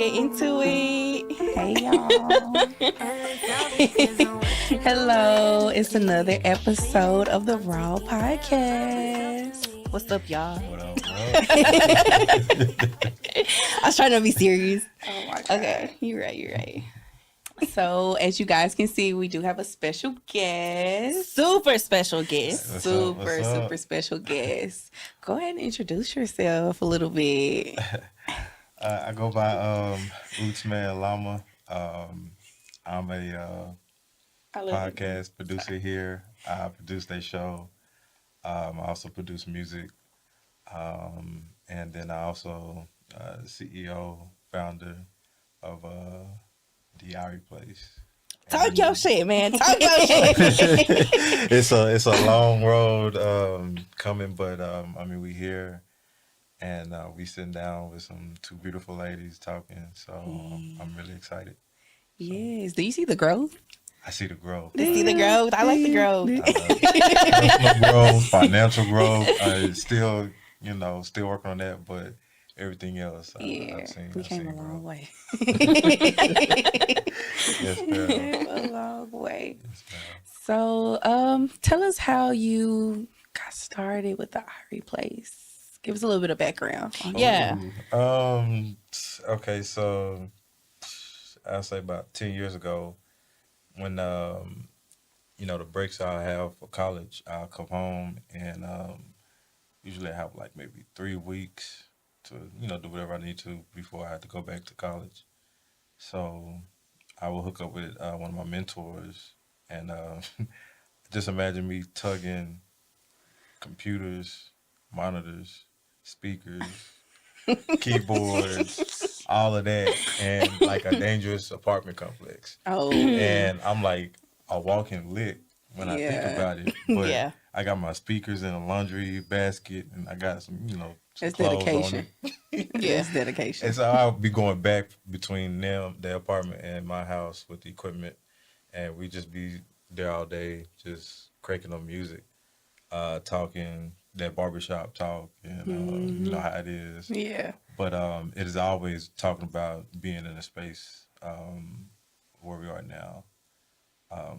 get into it. Hey, y'all. Hello, it's another episode of the RHAW Podcast. What's up, y'all? What up? I was trying to be serious. Oh my God. Okay, you're right. So, as you guys can see, we do have a special guest. Super special guest. What's up? Super special guest. Go ahead and introduce yourself a little bit. I go by Rootzman Llama. I'm a podcast producer here. I produce their show. I also produce music. And then I also CEO, founder of the Irie Place. Talk your shit, man. Talk your shit. It's a long road coming, but I mean we here, and we sitting down with two beautiful ladies talking. So I'm really excited. Yes. Do you see the growth? I see the growth. Do you see the growth? I like the growth. Personal growth, financial growth. Still working on that, but everything else, I've seen. We came a long way. Yes, ma'am. A long way. Yes, ma'am. So, tell us how you got started with the Irie Place. Give us a little bit of background. Yeah. Okay, so I'll say about 10 years ago, when the breaks I have for college, I'll come home and usually I have like maybe 3 weeks to do whatever I need to before I have to go back to college. So I will hook up with one of my mentors, and just imagine me tugging computers, monitors, speakers, keyboards, all of that, and like a dangerous apartment complex. Oh. And I'm like a walking lick when I think about it. But Yeah. I got my speakers in a laundry basket, and I got some, some That's clothes dedication. on it. Yeah, it's dedication. And so I'll be going back between their apartment and my house with the equipment, and we just be there all day, just cranking on music, talking that barbershop talk, and you know how it is. Yeah. But it is always talking about being in a space where we are now.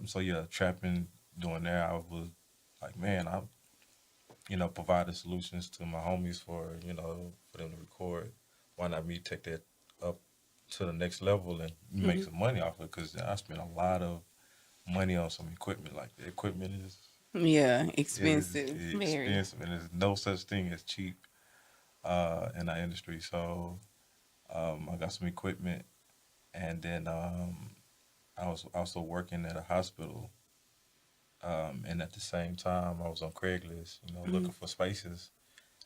So yeah, trapping, doing there, I was like, man, I provided solutions to my homies for them to record. Why not me take that up to the next level and make some money off it? Because I spent a lot of money on some equipment. Like the equipment is Expensive. Very. expensive, and there's no such thing as cheap in our industry. So I got some equipment, and then I was also working at a hospital. And at the same time, I was on Craigslist, looking for spaces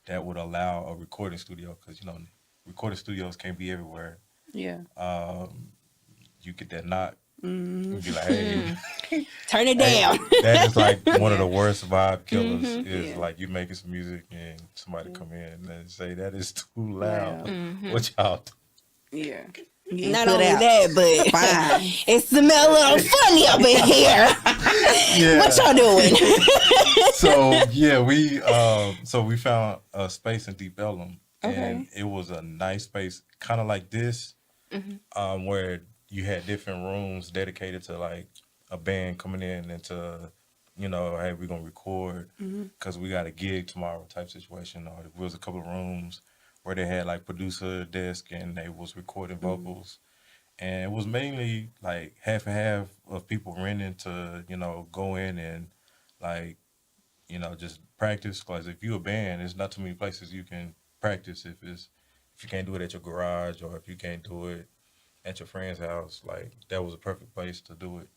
that would allow a recording studio, because recording studios can't be everywhere. Yeah. You get that knock, and be like, "Hey, Turn it down. that is like one of the worst vibe killers. Is like you making some music and somebody come in and say that is too loud. What y'all do?" Yeah. Not only that, but Fine. it smell a little funny up in here. Yeah. What y'all doing? So yeah, we found a space in Deep Ellum, Okay. and it was a nice space, kind of like this, where you had different rooms dedicated to like a band coming in and to, hey, we're gonna record because we got a gig tomorrow type situation. Or there was a couple of rooms where they had like producer desk and they was recording vocals. And it was mainly like half and half of people renting to, go in and like, just practice. Because if you're a band, there's not too many places you can practice if you can't do it at your garage, or if you can't do it at your friend's house. Like that was a perfect place to do it.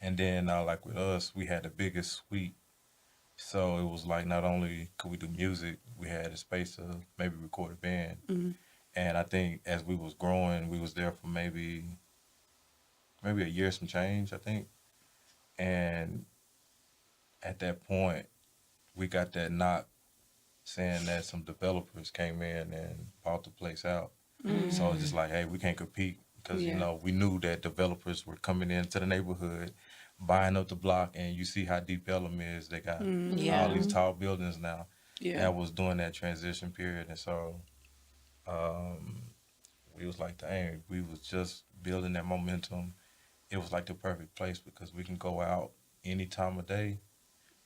And then like with us, we had the biggest suite. So it was like not only could we do music, we had a space to maybe record a band. And I think as we was growing, we was there for maybe a year, some change, I think. And at that point, we got that knock saying that some developers came in and bought the place out. So it's just like, hey, we can't compete because, we knew that developers were coming into the neighborhood, buying up the block, and you see how Deep Ellum is. They got all these tall buildings now. Yeah. That was during that transition period. And so we was like, dang, we was just building that momentum. It was like the perfect place because we can go out any time of day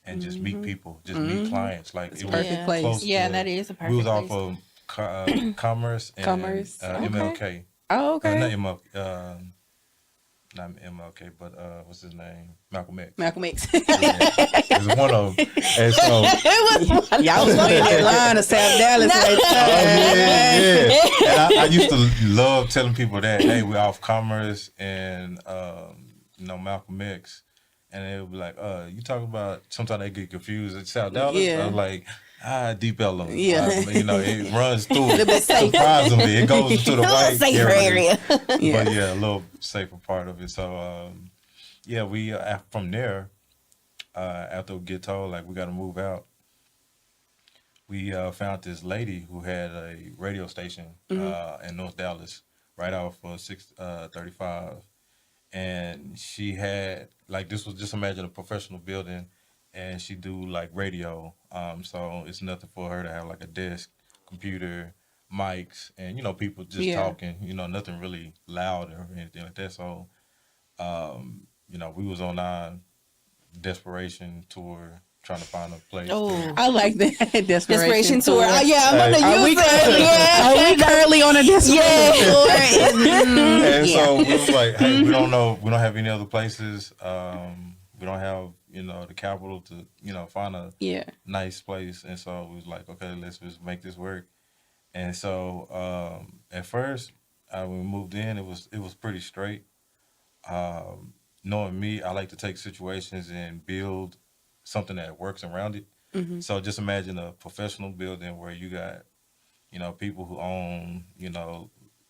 and just meet people, just meet clients. Like It's it a was perfect place. close Yeah, to, that is a perfect we was off place. of Commerce and Commerce. Okay. MLK. Oh, Not okay. MLK, not MLK, but what's his name? Malcolm X. Malcolm X. Yeah, it was one of them. And so, Y'all was playing that line of South Dallas right there. yeah. And I used to love telling people that, hey, we're off Commerce and Malcolm X, and they would be like, you talk about. Sometimes they get confused. It's South Dallas. Yeah. I was like, Deep Ellum. Yeah. It runs through it. Surprisingly, it goes to the white safer area. Yeah. But yeah, a little safer part of it. So we from there, after we get told like we got to move out, we found this lady who had a radio station in North Dallas, right off of 635, and she had like this was just imagine a professional building, and she do like radio. So it's nothing for her to have like a desk, computer, mics, and people just talking. Nothing really loud or anything like that. So we was on our desperation tour trying to find a place. Oh, I like that. desperation tour. Oh, yeah, I'm gonna Are we use that. currently, are we currently on a desperation tour? And so we was like, hey, we don't know. We don't have any other places. We don't have, the capital to, find a nice place. And so we was like, okay, let's just make this work. And so at first, when we moved in, it was pretty straight. Knowing me, I like to take situations and build something that works around it. Mm-hmm. So just imagine a professional building where you got, people who own,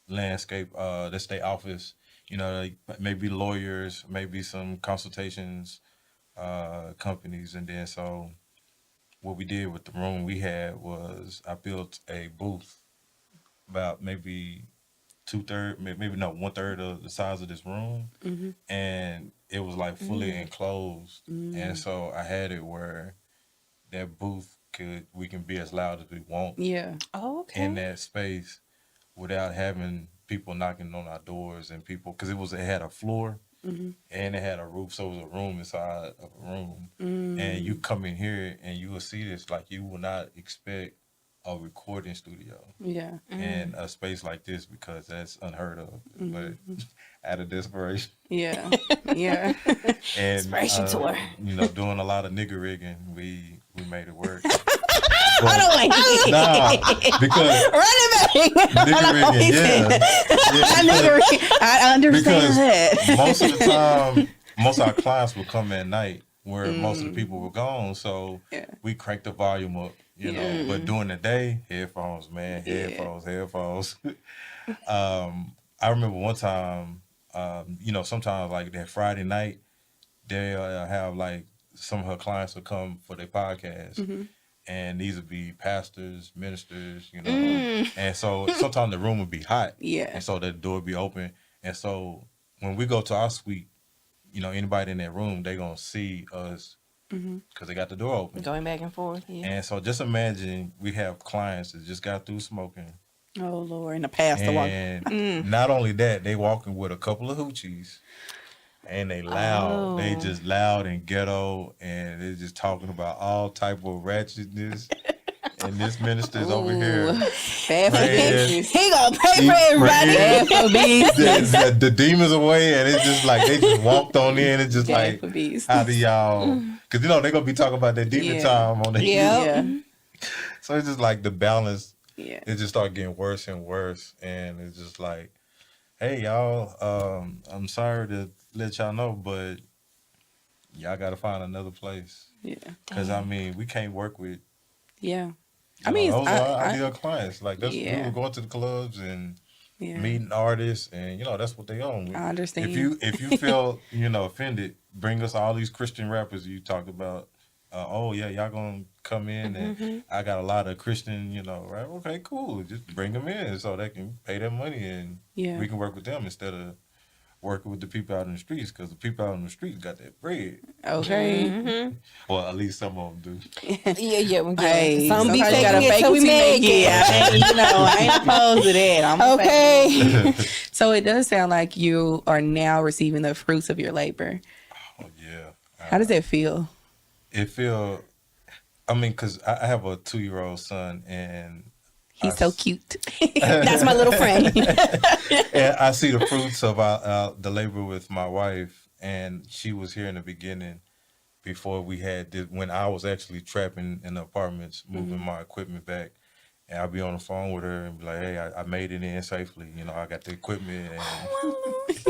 landscape, that's their office, like maybe lawyers, maybe some consultations, companies. And then so what we did with the room we had was I built a booth about maybe 2/3, maybe no 1/3 of the size of this room, and it was like fully enclosed, and so I had it where that booth we can be as loud as we want Oh, okay. in that space without having people knocking on our doors and people because it had a floor and it had a roof, so it was a room inside of a room, and you come in here and you will see this like you will not expect a recording studio in a space like this because that's unheard of. But out of desperation, Yeah. and Desperation tour. Doing a lot of nigger rigging, we made it work. I don't like it. Nah, because Run it back. nigger rigging, I understand that. because most of the time, most of our clients would come at night where most of the people were gone, so we cranked the volume up. But during the day, headphones, man, headphones. I remember one time, sometimes like that Friday night, they'll have like some of her clients will come for their podcast, and these would be pastors, ministers, and so sometimes the room would be hot, and so the door would be open, and so when we go to our suite, anybody in that room, they gonna see us. Because they got the door open. Going back and forth. Yeah. And so just imagine we have clients that just got through smoking. Oh, Lord. And the pastor walking. And not only that, they walking with a couple of hoochies. And they loud. Oh. They just loud and ghetto. And they're just talking about all type of ratchetness. And this minister's over here. Bad for praying. business. He gonna pay for everybody. Bad for business. the demons away. And it's just like they just walked on in. It's just Bad like, for business. how do y'all... Because, they're going to be talking about that demon time on the Yeah. So it's just like the balance, Yeah. it just started getting worse and worse. And it's just like, hey, y'all, I'm sorry to let y'all know, but y'all got to find another place. Yeah. Because, we can't work with, Yeah. those are our ideal clients. Like, we Yeah. were going to the clubs and Yeah. meeting artists, and, that's what they own. I understand. If you feel, offended, bring us all these Christian rappers you talked about. Y'all gonna come in and I got a lot of Christian, right? Okay, cool. Just bring them in so they can pay their money and we can work with them instead of working with the people out in the streets because the people out in the streets got that bread. Okay. Well, at least some of them do. Yeah. Hey, Some be sometimes you faking gotta it fake till we it till you make make it. I ain't, I ain't opposed to that. I'm Okay. So it does sound like you are now receiving the fruits of your labor. Oh yeah. How does that feel? It feel? I mean, because I have a 2-year-old son, and He's so cute. That's my little friend. and I see the fruits of the labor with my wife, and she was here in the beginning before we had this, when I was actually trapping in the apartments, moving my equipment back. And I'd be on the phone with her and be like, hey, I made it in safely. You know, I got the equipment. And,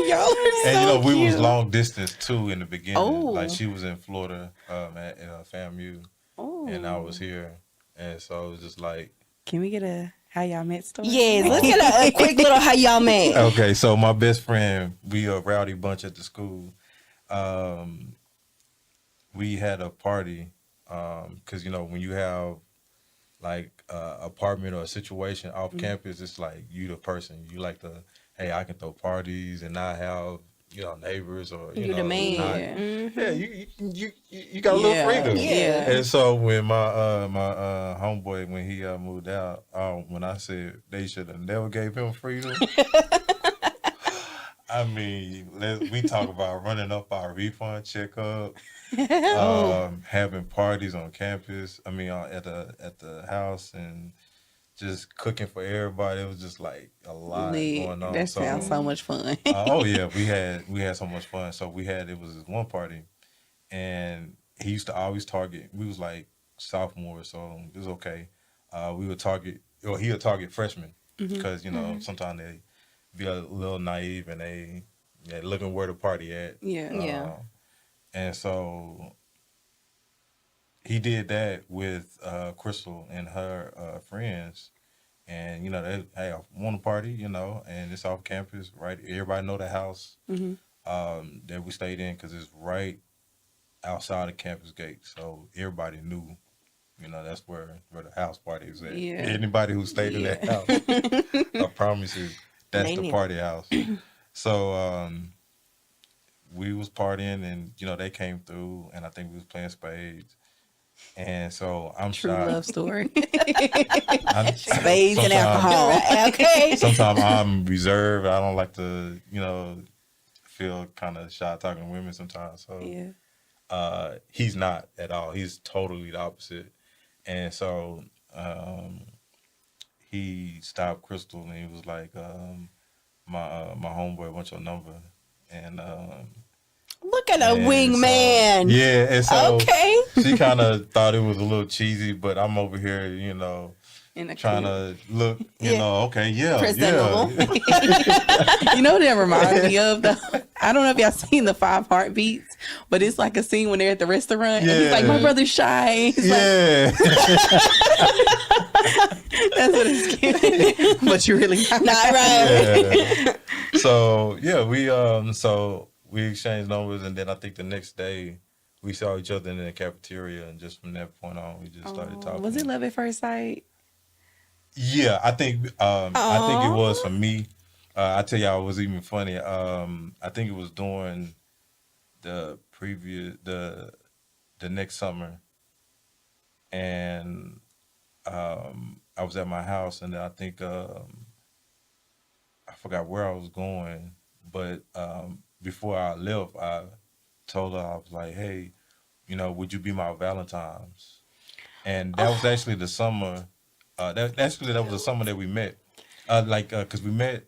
Y'all are and you know, we was cute. long distance too in the beginning. Oh. Like she was in Florida at FAMU, and I was here. And so it was just like, Can we get a how y'all met story? Yes, let's get a quick little how y'all met. okay, so my best friend, we a rowdy bunch at the school. We had a party because, you know, when you have like apartment or a situation off campus, it's like you the person. You like to, hey, I can throw parties and not have, you know, neighbors or, you You know. the man. Yeah, you got a little freedom. Yeah. And so when my homeboy, when he moved out, when I said they should have never gave him freedom, I mean, we talk about running up our refund checkup, having parties on campus. I mean, at the house, and just cooking for everybody. It was just like a lot going on. That sounds so much fun. Oh yeah, we had so much fun. So it was this one party, and he used to always target. We was like sophomores, so it was okay. We would target, or he would target freshmen because you know sometimes they be a little naive and they looking where the party at. Yeah. And so he did that with Crystal and her friends. And, you know, hey, I want a party, you know, and it's off campus, right? Everybody know the house that we stayed in because it's right outside the campus gate. So everybody knew, you know, that's where the house party is at. Yeah. Anybody who stayed in that house, I promise you, that's the party house. So we was partying, and, you know, they came through, and I think we was playing spades. And so I'm True shy. love story. Spades and alcohol. Okay. Sometimes I'm reserved. I don't like to, you know, feel kind of shy talking to women sometimes. So Yeah. he's not at all. He's totally the opposite. And so he stopped Crystal, and he was like, my homeboy wants your number. And Look at a wingman. yeah, and so Okay. she kind of thought it was a little cheesy, but I'm over here, you know, trying to look, you know, okay, Presentable. yeah. You know what that reminds me of, though? I don't know if y'all seen the 5 Heartbeats, but it's like a scene when they're at the restaurant and he's like, my brother's shy. He's Yeah. that's what it's giving. But you're really not. Not right. Yeah. So yeah, we exchanged numbers, and then I think the next day we saw each other in the cafeteria, and just from that point on, we just started talking. Was it love at first sight? Yeah, I think it was for me. I tell y'all, it was even funny. I think it was during the next summer, and I was at my house, and then I think I forgot where I was going, but before I left, I told her, I was like, hey, you know, would you be my Valentine's? And that was actually the summer. That was the summer that we met. Cause we met,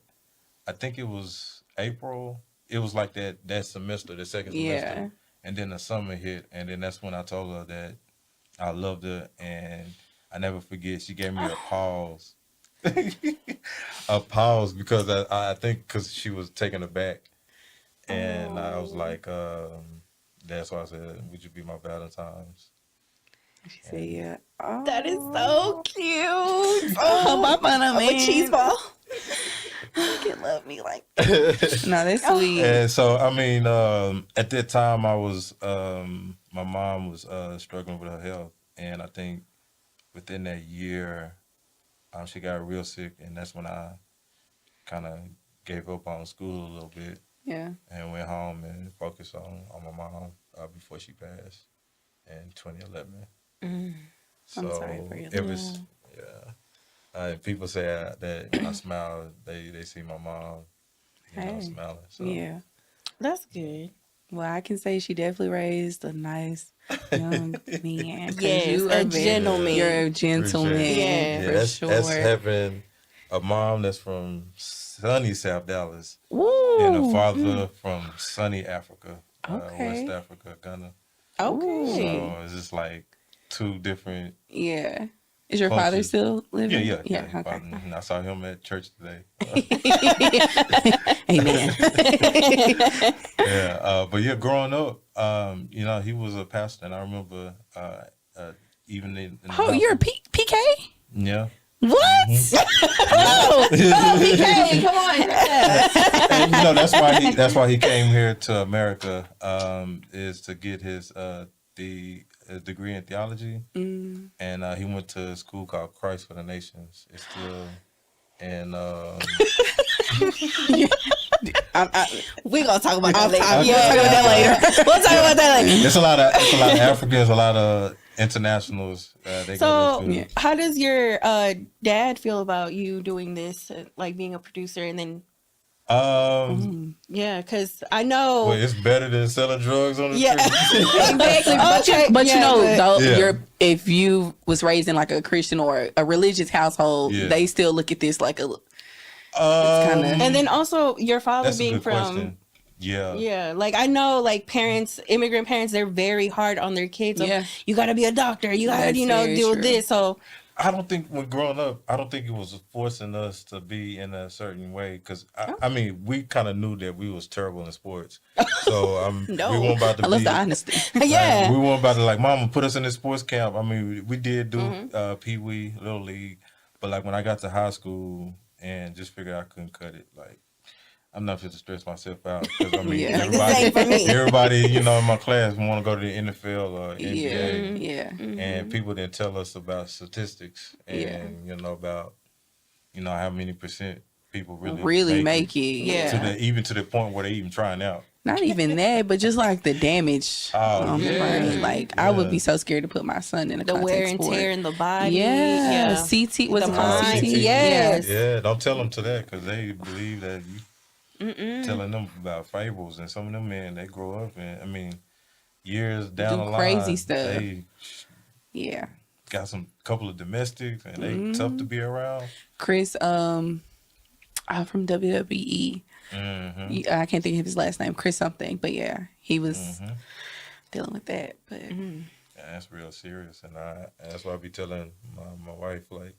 I think it was April. It was like that semester, the second semester, and then the summer hit, and then that's when I told her that I loved her, and I never forget. She gave me a pause, because I think because she was taken aback, and I was like, that's why I said, would you be my Valentine's? She said, yeah. Oh, That is so cute. my man. I'm a cheese ball. You can love me like that. No, that's sweet. And so, I mean, at that time, I was, my mom was struggling with her health. And I think within that year, she got real sick. And that's when I kind of gave up on school a little bit. Yeah. and went home and focused on my mom before she passed in 2011. So I'm sorry for your it loss. was, people say that when I smile, they see my mom, Hey. smiling. So. Yeah. That's good. Well, I can say she definitely raised a nice young man. 'Cause Yes, you a are gentleman. You're a gentleman, Yeah. for that's, sure. That's having a mom that's from sunny South Dallas Woo. and a father from sunny Africa, Okay. West Africa, Ghana. Okay. So it's just like two different. Yeah. Is your father cultures. still living? Yeah. Okay. Father, I saw him at church today. Amen. But yeah, growing up, he was a pastor, and I remember even in the Oh, you're a PK? yeah. What? Oh, PK, come on. And that's why he came here to America, is to get his degree in theology, and he went to a school called Christ for the Nations. It's still, and We're gonna talk about that later. We'll talk about that later. it's a lot of Africans, a lot of internationals. They go So, to school. how does your dad feel about you doing this, like being a producer, and then because I know, Well, it's better than selling drugs on the yeah, street. exactly. But you know, though, Yeah. if you was raised in like a Christian or a religious household, Yeah. they still look at this like a. kinda, and then also your father that's a being good from. question. Yeah. Yeah, like I know, like parents, immigrant parents, they're very hard on their kids. Yeah. You got to be a doctor. You got to, That's very do true. this. So I don't think when growing up, I don't think it was forcing us to be in a certain way. Because, I mean, we kind of knew that we was terrible in sports. So No. we weren't about to I love be. the honesty. yeah, We weren't about to like, Mama, put us in this sports camp. I mean, we did do Mm-hmm. Pee Wee, Little League. But like when I got to high school and just figured I couldn't cut it, like, I'm not fit to stress myself out. Because, I mean, Yeah. the same for me. everybody, in my class want to go to the NFL or Yeah, NBA. yeah. And people didn't tell us about statistics and about how many percent people really make it. Yeah. even to the point where they even trying out. Not even that, but just like the damage on the brain. Like I would be so scared to put my son in a the contact wear and sport. tear in the body. Yeah. CT was The it called mind, CT? yes. Yeah, don't tell them to that because they believe that you telling them about fables, and some of them men they grow up and I mean years down Do the line crazy stuff. they Yeah. got some couple of domestics and they tough to be around. Chris, from WWE. I can't think of his last name, Chris something, but yeah, he was dealing with that. But Yeah, that's real serious, and that's why I be telling my wife like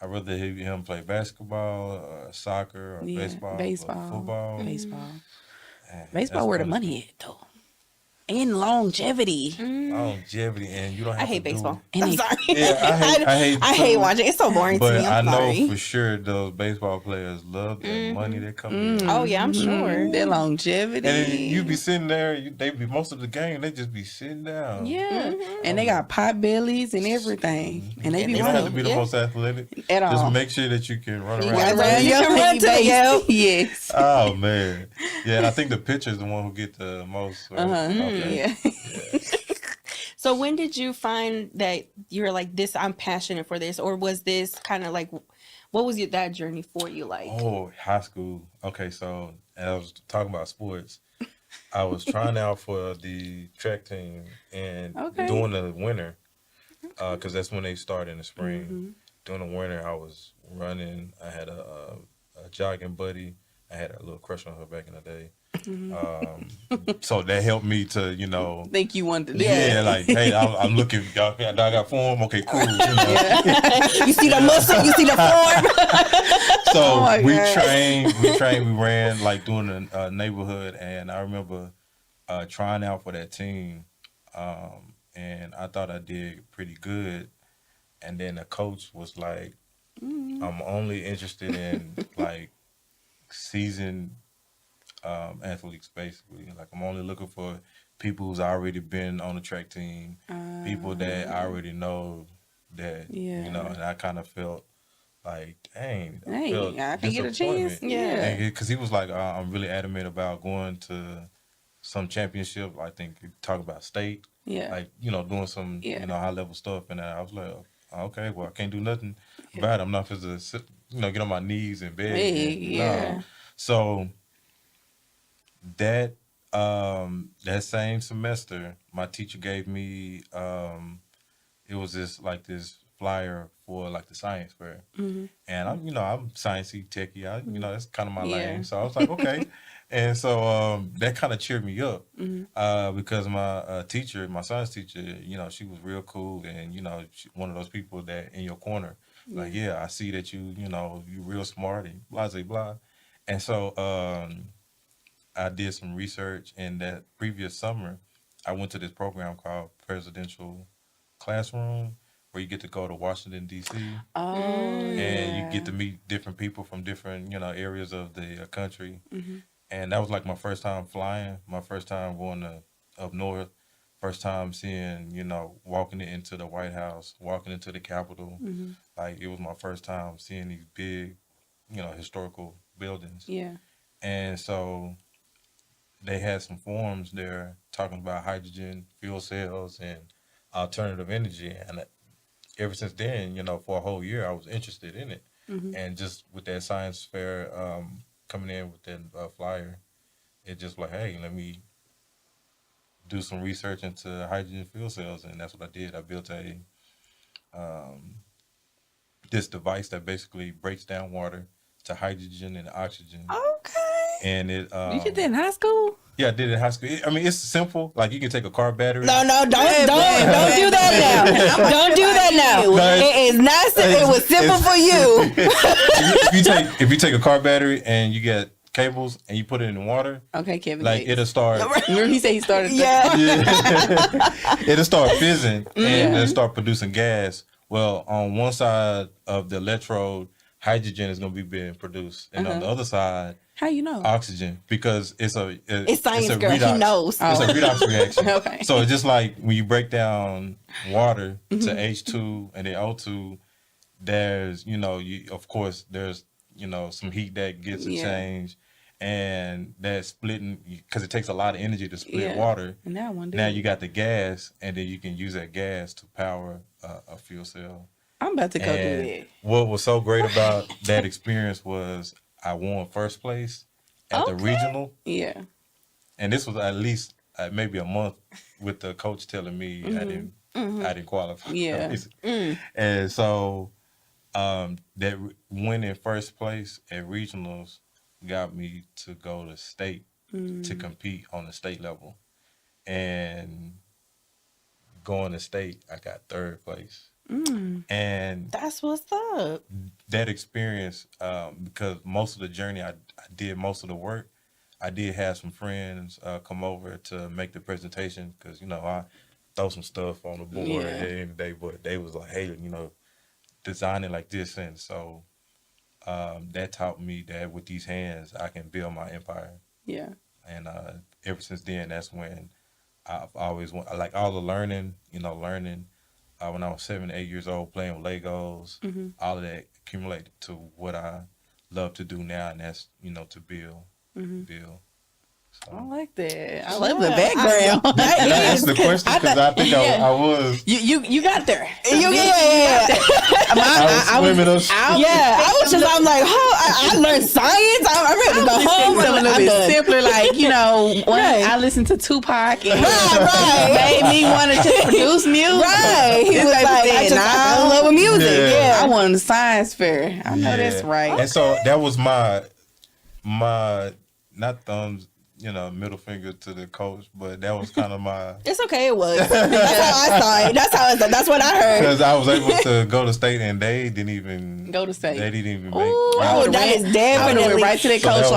I'd rather hear him play basketball, or soccer, or baseball, or football. Baseball. That's Baseball where the fun. money at though. And longevity. Longevity, and you don't have I hate to do- baseball. And I'm they- sorry. Yeah, I hate too. watching. It's so boring to But me. I I'm know sorry. for sure those baseball players love that money that come in. Oh yeah, I'm sure. Their longevity. And then you be sitting there, they be most of the game, they just be sitting down. Yeah. And they got pot bellies and everything. And they You be don't have to running be the most athletic. at all. Just make sure that you can run You around. gotta run. You can run to base. yo. Yes. Oh man, yeah. And I think the pitcher's the one who get the most. Right? Okay. Yeah. So when did you find that you were like this? I'm passionate for this, or was this kind of like, what was that journey for you like? Oh, high school. Okay, so I was talking about sports. I was trying out for the track team and during the winter, because that's when they start in the spring. During the winter, I was running. I had a jogging buddy. I had a little crush on her back in the day. So that helped me to, Think you wanted to do yeah, that. like, hey, I'm looking. Y'all got form? Okay, cool. You see the muscle, you see the form. So my we God. we ran like doing the neighborhood, and I remember trying out for that team, and I thought I did pretty good. And then the coach was like, "I'm only interested in like seasoned athletes, basically. Like I'm only looking for people who's already been on the track team, people that I already know that Yeah. And I kind of felt like, dang, I Hey, felt I can get a disappointment. chance. Yeah. Because he was like, I'm really adamant about going to some championship. I think he talk about state, Yeah. like, doing some, Yeah. high level stuff. And I was like, okay, well, I can't do nothing about it. I'm not supposed to sit, get on my knees and beg. Hey, and, yeah. no. So that that same semester, my teacher gave me it was this flyer for like the science fair, Mm-hmm. and I'm sciencey, techie. That's kind of my Yeah. lane. So I was like, okay, and so that kind of cheered me up because my teacher, my science teacher, she was real cool, and she, one of those people that in your corner, like, I see that you real smart and blah blah blah, and so I did some research, and that previous summer, I went to this program called Presidential Classroom, where you get to go to Washington, D.C., Oh, and you get to meet different people from different, areas of the country. Mm-hmm. And that was like my first time flying, my first time going up north, first time seeing, walking into the White House, walking into the Capitol. Mm-hmm. Like, it was my first time seeing these big, historical buildings. Yeah. And so they had some forums there talking about hydrogen fuel cells and alternative energy. And ever since then, for a whole year, I was interested in it. Mm-hmm. And just with that science fair coming in with that flyer, it just like, hey, let me do some research into hydrogen fuel cells. And that's what I did. I built this device that basically breaks down water to hydrogen and oxygen. Okay. And it You did that in high school? yeah, I did it in high school. It's simple. Like, you can take a car battery. No, don't do that now. Don't do that now. No, It is not. It was simple for you. if you take a car battery and you get cables and you put it in water, Okay, Kevin. like, Gates. it'll start. Remember he said he started. Yeah. It'll start fizzing and it'll start producing gas. Well, on one side of the electrode, hydrogen is going to be being produced, and on the other side, How you know? oxygen, because it's Science, a girl. redox. He knows. It's a redox reaction. Okay. So it's just like when you break down water to H2 and then O2, there's, of course, there's, some heat that gets exchanged, and that's splitting, because it takes a lot of energy to split water. And now one day. Now you got the gas, and then you can use that gas to power a fuel cell. I'm about to go do And that. what was so great about that experience was I won first place at the regional. Yeah. And this was at least maybe a month with the coach telling me I didn't qualify. Yeah. And so that winning first place at regionals got me to go to state to compete on the state level. And going to state, I got third place. And That's what's up. that experience, because most of the journey, I did most of the work. I did have some friends come over to make the presentation, because, I throw some stuff on the board at the end of the day, but they was like, hey, design it like this. And so that taught me that with these hands, I can build my empire. Yeah. And ever since then, that's when I've always like all the learning, when I was 7, 8 years old, playing with Legos, all of that accumulated to what I love to do now, and that's, to build. So. I like that. I love the background. Can I answer the question? Because I think I was. You got there. Yeah. I was swimming up. I'm like, I learned science. I'm ready to go home. A little bit simpler, like, when I listened to Tupac and made me want to just produce music. Right. He was like, I fell in love with music. Yeah. I won the science fair. I know that's right. And so that was my not thumbs, middle finger to the coach, but that was kind of my. It's okay. It was. That's how I saw it. That's what I heard. Because I was able to go to state, and they didn't even go to state. They didn't even make. Oh, that is definitely right to the coach.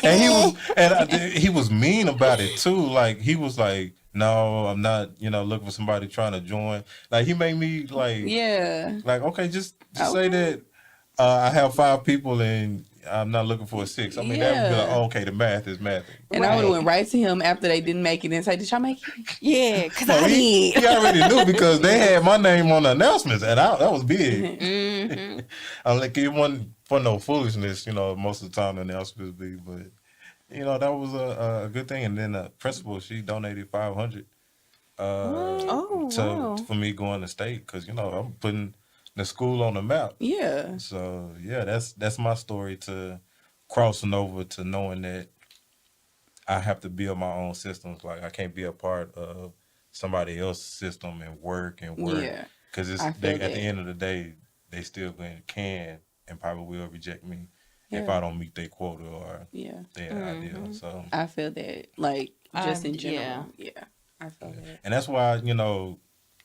And he was mean about it too. Like, he was like, "No, I'm not. Looking for somebody trying to join." Like, he made me like, like, okay, just say that I have 5 people and I'm not looking for a 6. I mean, that would be like, oh, okay, the math is math. And I would have went right to him after they didn't make it and say, did y'all make it? Yeah, because No, I he did. already knew because they had my name on the announcements, and that was big. Mm-hmm. I'm like, it wasn't for no foolishness, you know, most of the time the announcements be, but, you know, that was a good thing. And then the principal, she donated $500 for me going to state because, you know, I'm putting the school on the map. Yeah. So, yeah, that's my story to crossing over to knowing that I have to build my own systems. Like, I can't be a part of somebody else's system and work. Yeah. Because at the end of the day, they still can and probably will reject me if I don't meet their quota or their ideal. So I feel that, like, just in general. Yeah. I feel that. And that's why, you know,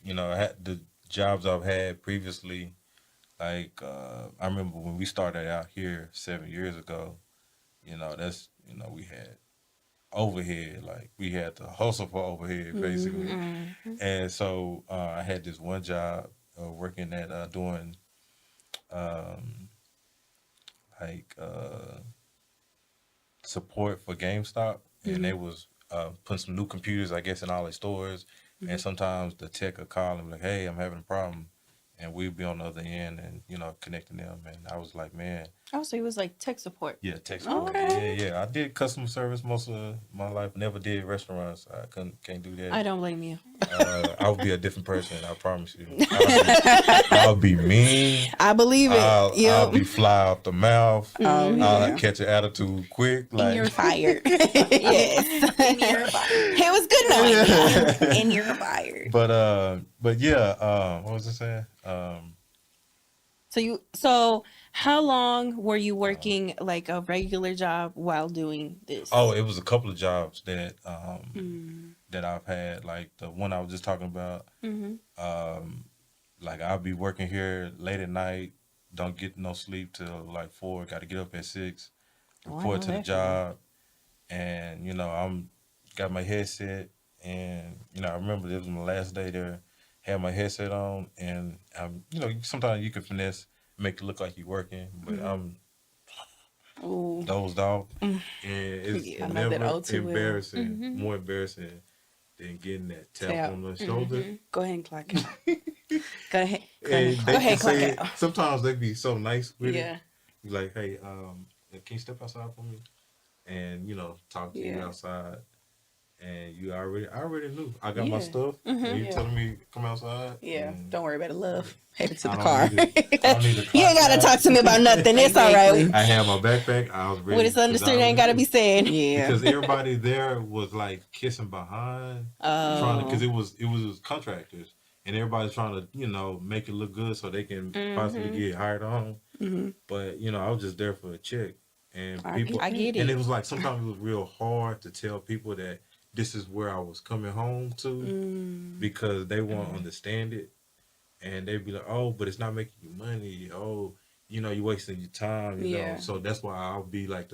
the jobs I've had previously, like, I remember when we started out here 7 years ago, you know, we had overhead, like we had to hustle for overhead basically. And so I had this one job working at doing support for GameStop, and they was putting some new computers, I guess, in all their stores. And sometimes the tech would call and be like, hey, I'm having a problem. And we'd be on the other end and, you know, connecting them. And I was like, man. Oh, so it was like tech support. Yeah, tech support. Okay. Yeah. I did customer service most of my life. Never did restaurants. I can't do that. I don't blame you. I would be a different person, I promise you. I'll be mean. I believe it. I'll be fly off the mouth. I'll catch an attitude quick. Like, And you're fired. Yes. And you're fired. It was good knowing you. And you're fired. But yeah, what was I saying? So how long were you working like a regular job while doing this? Oh, it was a couple of jobs that that I've had. Like the one I was just talking about. Like I'll be working here late at night, don't get no sleep till like 4. Got to get up at 6, report to the job, and you know I'm got my headset, and you know I remember this was my last day there. Had my headset on, and you know, sometimes you can finesse, make it look like you're working, but I'm dozed off, and it's never embarrassing, more embarrassing than getting that tap on the shoulder. Go ahead and clock it. Go ahead. Go ahead, clock it. Sometimes they be so nice with Yeah. it. You're like, hey, can you step outside for me? And you know, talk to you outside. And I already knew. I got my stuff. And you telling me to come outside. Yeah. Don't worry about it, love. Headed to the car. You ain't gotta talk to me about nothing. It's all right. I had my backpack. I was ready. What is understood ain't gotta be said. Yeah. Because everybody there was like kissing behind, because it was contractors, and everybody's trying to, you know, make it look good so they can possibly get hired on. But you know, I was just there for a check, and people. I get it. And it was like sometimes it was real hard to tell people that this is where I was coming home to, because they won't understand it, and they'd be like, "Oh, but it's not making you money. Oh, you know, you're wasting your time." You know, so that's why I'll be like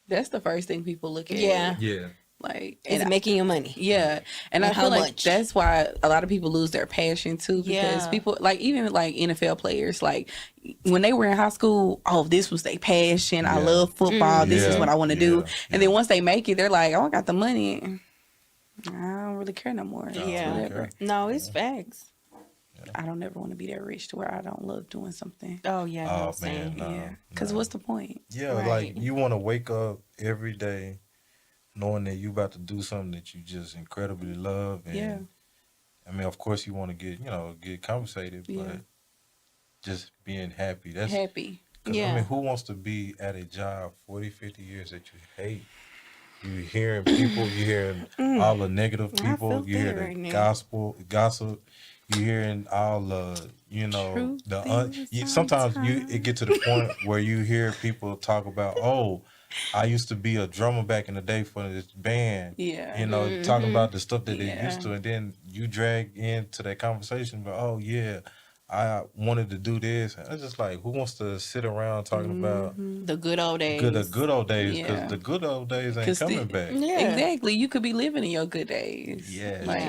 That's the first thing people look at. yeah. Like, Is it making you money? Yeah. And I how feel like much? that's why a lot of people lose their passion too, because people, like, even like NFL players, like when they were in high school, oh, this was their passion. I love football. This is what I want to do. And then once they make it, they're like, oh, I got the money. I don't really care no more. Whatever. No, it's facts. I don't ever want to be that rich to where I don't love doing something. Oh yeah. Oh man, Yeah. Because what's the point? Yeah, like you want to wake up every day knowing that you about to do something that you just incredibly love. And I mean, of course you want to get compensated, but just being happy. That's happy. I mean, who wants to be at a job 40, 50 years that you hate? You're hearing people, you're hearing all the negative people, you hear the gossip, you're hearing all the, you know, sometimes it get to the point where you hear people talk about, oh, I used to be a drummer back in the day for this band. Yeah. You know, talking about the stuff that they used to, and then you drag into that conversation, but oh yeah, I wanted to do this. And it's just like, who wants to sit around talking about the good old days? The good old days, because the good old days ain't coming back. Yeah. Exactly. You could be living in your good days. Yeah. Like,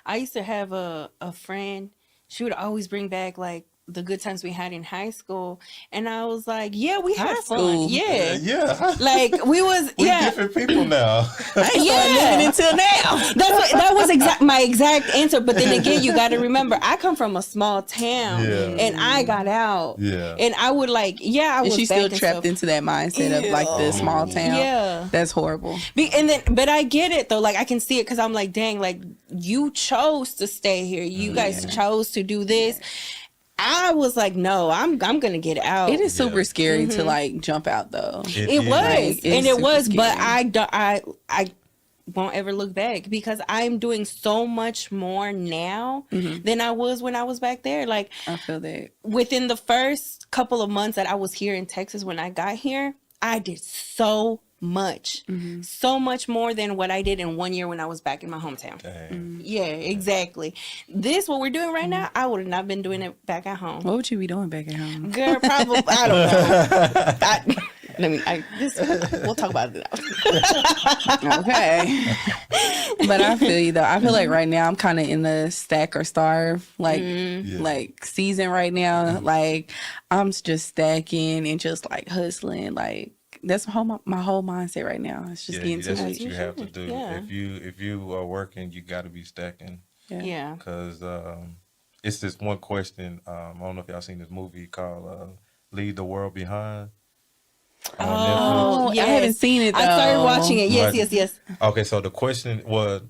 I used to have a friend. She would always bring back like the good times we had in high school, and I was like, yeah, we had High fun. school? Yeah. Like we different people now. Living until now. That was my exact answer. But then again, you got to remember, I come from a small town, and I got out. And I would I was. And she's still trapped into that mindset of like the small town. Yeah, that's horrible. But I get it though. Like I can see it because I'm like, dang, like you chose to stay here. You guys chose to do this. I was like, no, I'm gonna get out. It is super scary to like jump out though. It was, but I won't ever look back because I'm doing so much more now than I was when I was back there. Like I feel that within the first couple of months that I was here in Texas when I got here, I did so much more than what I did in 1 year when I was back in my hometown. Yeah, exactly. This what we're doing right now, I would have not been doing it back at home. What would you be doing back at home? Girl, probably I don't know. We'll talk about it now. Okay. But I feel you though. I feel like right now I'm kind of in the stack or starve like season right now. Like I'm just stacking and just like hustling. Like that's my whole mindset right now. It's just getting too that's much. what you have to do. Yeah. If you are working, you got to be stacking. Yeah. Because it's this one question. I don't know if y'all seen this movie called "Leave the World Behind." Oh, yes. I haven't seen it though. I started watching it. Yes. Okay, so the question was,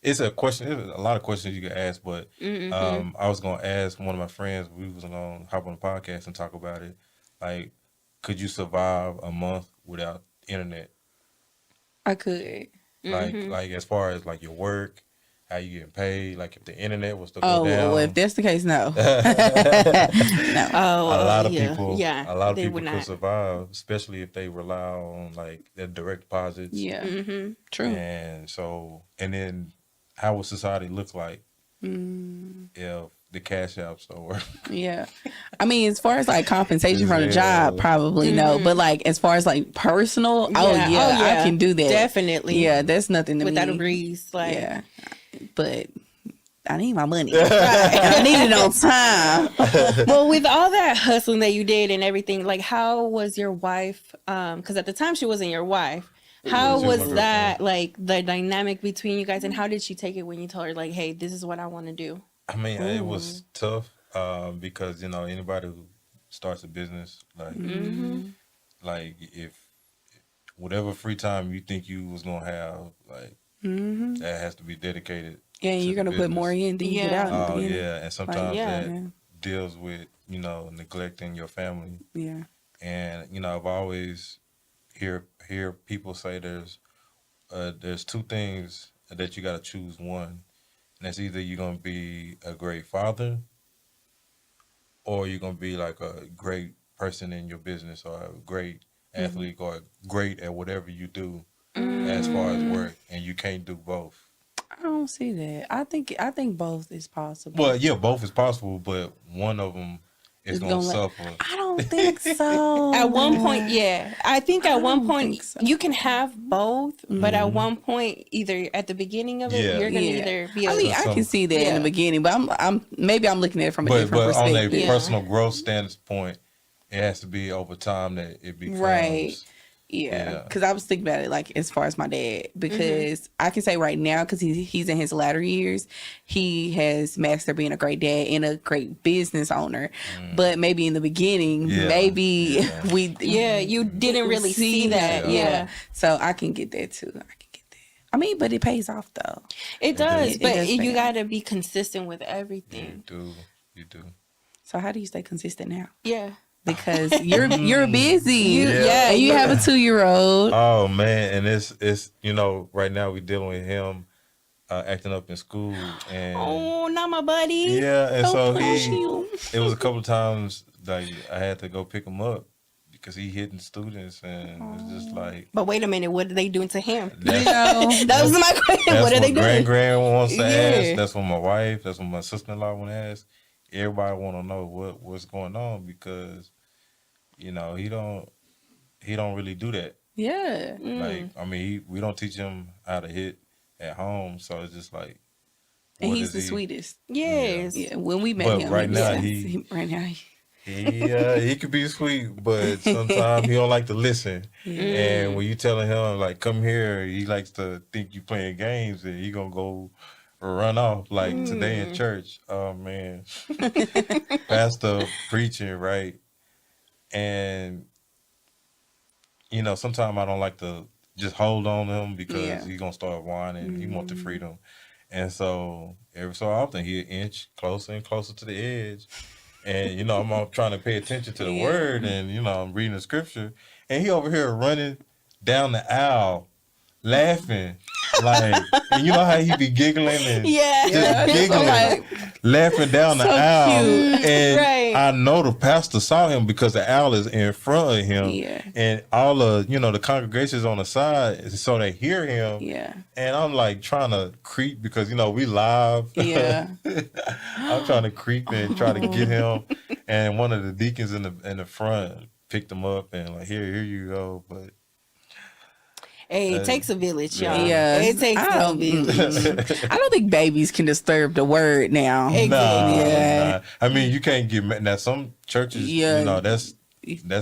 it's a question. There's a lot of questions you can ask, but I was gonna ask one of my friends. We was gonna hop on the podcast and talk about it. Like, could you survive a month without internet? I could. Like as far as like your work, how you getting paid, like if the internet was to go down. Well, if that's the case, no. No. A lot of people could survive, especially if they rely on like their direct deposits. Yeah. True. And so, and then how would society look like if the cash apps don't work? Yeah. I mean, as far as like compensation from the job, probably no. But like as far as like personal, I can do that. Definitely. Yeah, that's nothing to me. Without a breeze. Like, yeah. But I need my money. I need it on time. Well, with all that hustling that you did and everything, like how was your wife? Because at the time she wasn't your wife. How was that, like the dynamic between you guys, and how did she take it when you told her like, hey, this is what I want to do? I mean, it was tough because, you know, anybody who starts a business, like if whatever free time you think you was going to have, like that has to be dedicated. Yeah, you're going to put more in than you get out. Oh, yeah. And sometimes that deals with, you know, neglecting your family. Yeah. And, you know, I've always hear people say there's two things that you got to choose one. And that's either you're going to be a great father or you're going to be like a great person in your business or a great athlete or great at whatever you do as far as work. And you can't do both. I don't see that. I think both is possible. Well, yeah, both is possible, but one of them is going to suffer. I don't think so. At one point, I think at one point you can have both, but at one point, either at the beginning of it, you're gonna either be. I can see that in the beginning, but I'm looking at it from a different perspective. On a personal growth standpoint, it has to be over time that it becomes right. Yeah, because I was thinking about it like as far as my dad, because I can say right now, because he's in his latter years, he has mastered being a great dad and a great business owner. But maybe in the beginning, you didn't really see that. Yeah. So I can get that too. I mean, but it pays off though. It does, but you got to be consistent with everything. You do. So how do you stay consistent now? Yeah. Because you're busy, and you have a 2-year-old. Oh man, and it's you know, right now we're dealing with him acting up in school, and not my buddy. Yeah, and it was a couple of times like I had to go pick him up because he hitting students, and it's just like. But wait a minute, what are they doing to him? That was my question. What are they doing? Grand wants to ask. That's what my wife. That's what my sister-in-law want to ask. Everybody want to know what's going on because. You know, he don't really do that. Yeah. Like, I mean, we don't teach him how to hit at home, so it's just like And he's the sweetest. Yes. Yeah. When we met But him, right now, he could be sweet, but sometimes he don't like to listen. Yeah. And when you telling him like, come here, he likes to think you playing games, and he gonna go run off like today in church. Oh man, pastor preaching, right? And you know, sometimes I don't like to just hold on to him because he's gonna start whining. He want the freedom, and so every so often he'll inch closer and closer to the edge. And, you know, I'm trying to pay attention to the word, and, you know, I'm reading the scripture. And he over here running down the aisle, laughing. Like, and you know how he be giggling and just giggling, laughing down the aisle. Cute. And I know the pastor saw him because the aisle is in front of him. Yeah. And all the, you know, the congregation's on the side, so they hear him. Yeah. And I'm like trying to creep because, you know, we live. Yeah. I'm trying to creep and try to get him. And one of the deacons in the front picked him up and like, here you go. But hey, it takes a village, y'all. Yeah, it takes a village. I don't think babies can disturb the word now. Exactly. Nah. I mean, you can't get mad. Now, some churches, you know, that's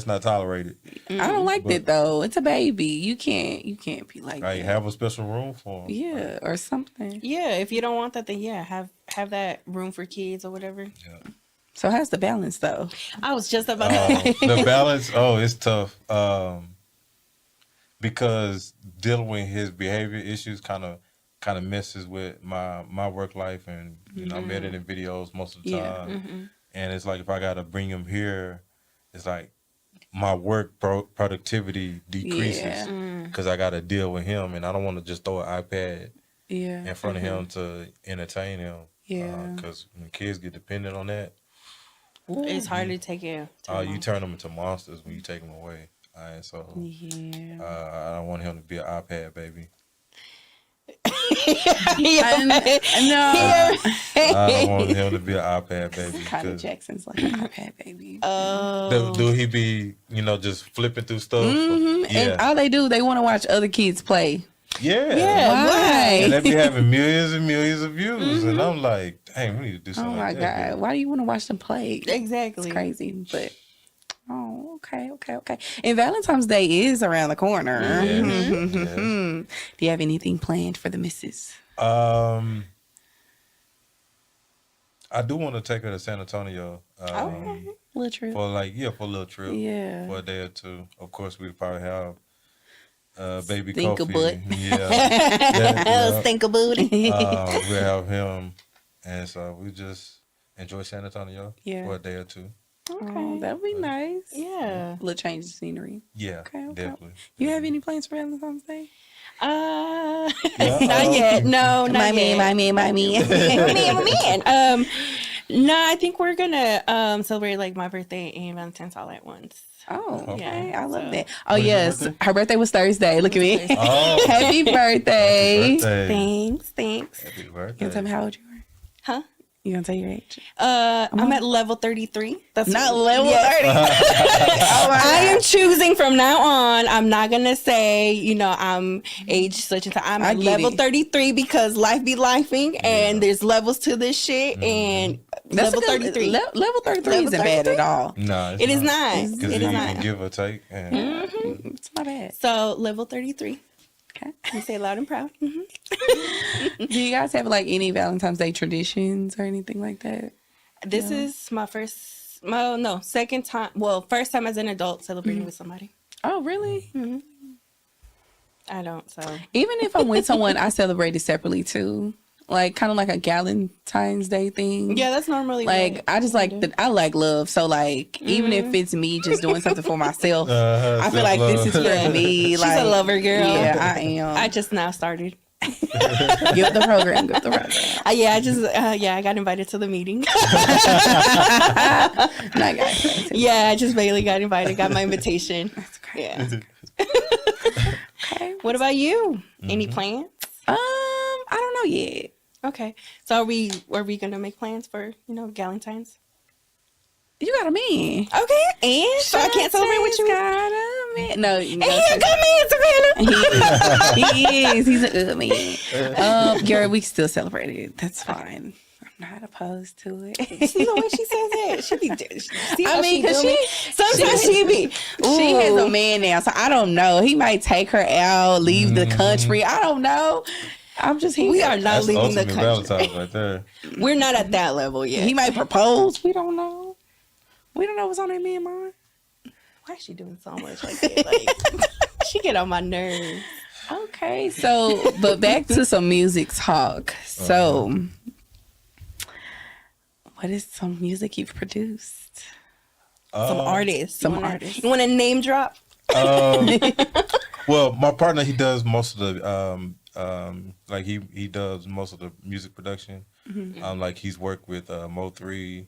not tolerated. I don't like that though. It's a baby. You can't be like that. Have a special room for them. Yeah, or something. Yeah, if you don't want that, then have that room for kids or whatever. Yeah. So how's the balance though? I was just about to the balance. Oh, it's tough. Because dealing with his behavior issues kind of messes with my work life, and you know I'm editing videos most of the time, and it's like if I gotta bring him here, it's like my work productivity decreases because I gotta deal with him, and I don't want to just throw an iPad in front of him to entertain him, because when kids get dependent on that, it's hard to take care of. You turn them into monsters when you take them away. So I don't want him to be an iPad baby. No, I don't want him to be an iPad baby. Kylie Jackson's like an iPad baby. Do he be, you know, just flipping through stuff? And all they want to watch other kids play. Yeah. Why? And they be having millions and millions of views, and I'm like, dang, we need to do something. Oh my God, why do you want to watch them play? Exactly, it's crazy, but. Oh, okay. And Valentine's Day is around the corner. Yes. Do you have anything planned for the missus? I do want to take her to San Antonio. Little trip. For a little trip. Yeah. For a day or two. Of course, we'd probably have baby Kofi. Yeah. Stinker booty. We'll have him. And so we just enjoy San Antonio for a day or two. Okay, that would be nice. Yeah. A little change of scenery. Yeah, definitely. You have any plans for Valentine's Day? Not yet. No, not yet. My man. No, I think we're gonna celebrate like my birthday and Valentine's all at once. Oh, okay. I love that. Oh, yes. Her birthday was Thursday. Look at me. Oh. Happy birthday. Thanks. Happy birthday. You gonna tell me how old you were? Huh? You gonna tell your age? I'm at level 33. That's not level 30. I am choosing from now on. I'm not gonna say, you know, I'm age such and such. I'm at level 33 because life be lifing, and there's levels to this shit. And that's level 33. Level 33 isn't bad at all. No, it is not. It is not. Give or take. It's not bad. So level 33. Okay. You say it loud and proud. Do you guys have like any Valentine's Day traditions or anything like that? This is my second time. Well, first time as an adult celebrating with somebody. Oh, really? Mm-hmm. I don't. So even if I'm with someone, I celebrate it separately too. Like kind of like a Valentine's Day thing. Yeah, that's normally like I just like I like love. So like even if it's me just doing something for myself, I feel like this is for me. She's like a lover girl. Yeah, I am. I just now started. Give the program. I got invited to the meeting. I just barely got invited. Got my invitation. That's great. Yeah. Okay. What about you? Any plans? I don't know yet. Okay. So are we gonna make plans for, Galentine's? You got a man. Okay. And so I can't celebrate with you. Got a man. No, and he a good man, Savannah. He is. He's a good man. Gary, we still celebrate it. That's fine. I'm not opposed to it. See the way she says it? She be. I mean, because sometimes she be. She has a man now, so I don't know. He might take her out, leave the country. I don't know. I'm just here. We are not leaving the country. Valentine's right there. We're not at that level yet. He might propose. We don't know. We don't know what's on that man's mind. Why is she doing so much like that? Like, she get on my nerves. Okay, so but back to some music talk. So. What is some music you've produced? Some artists. Some artists. You want to name drop? Well, my partner, he does most of the like he does most of the music production. Like he's worked with Mo3.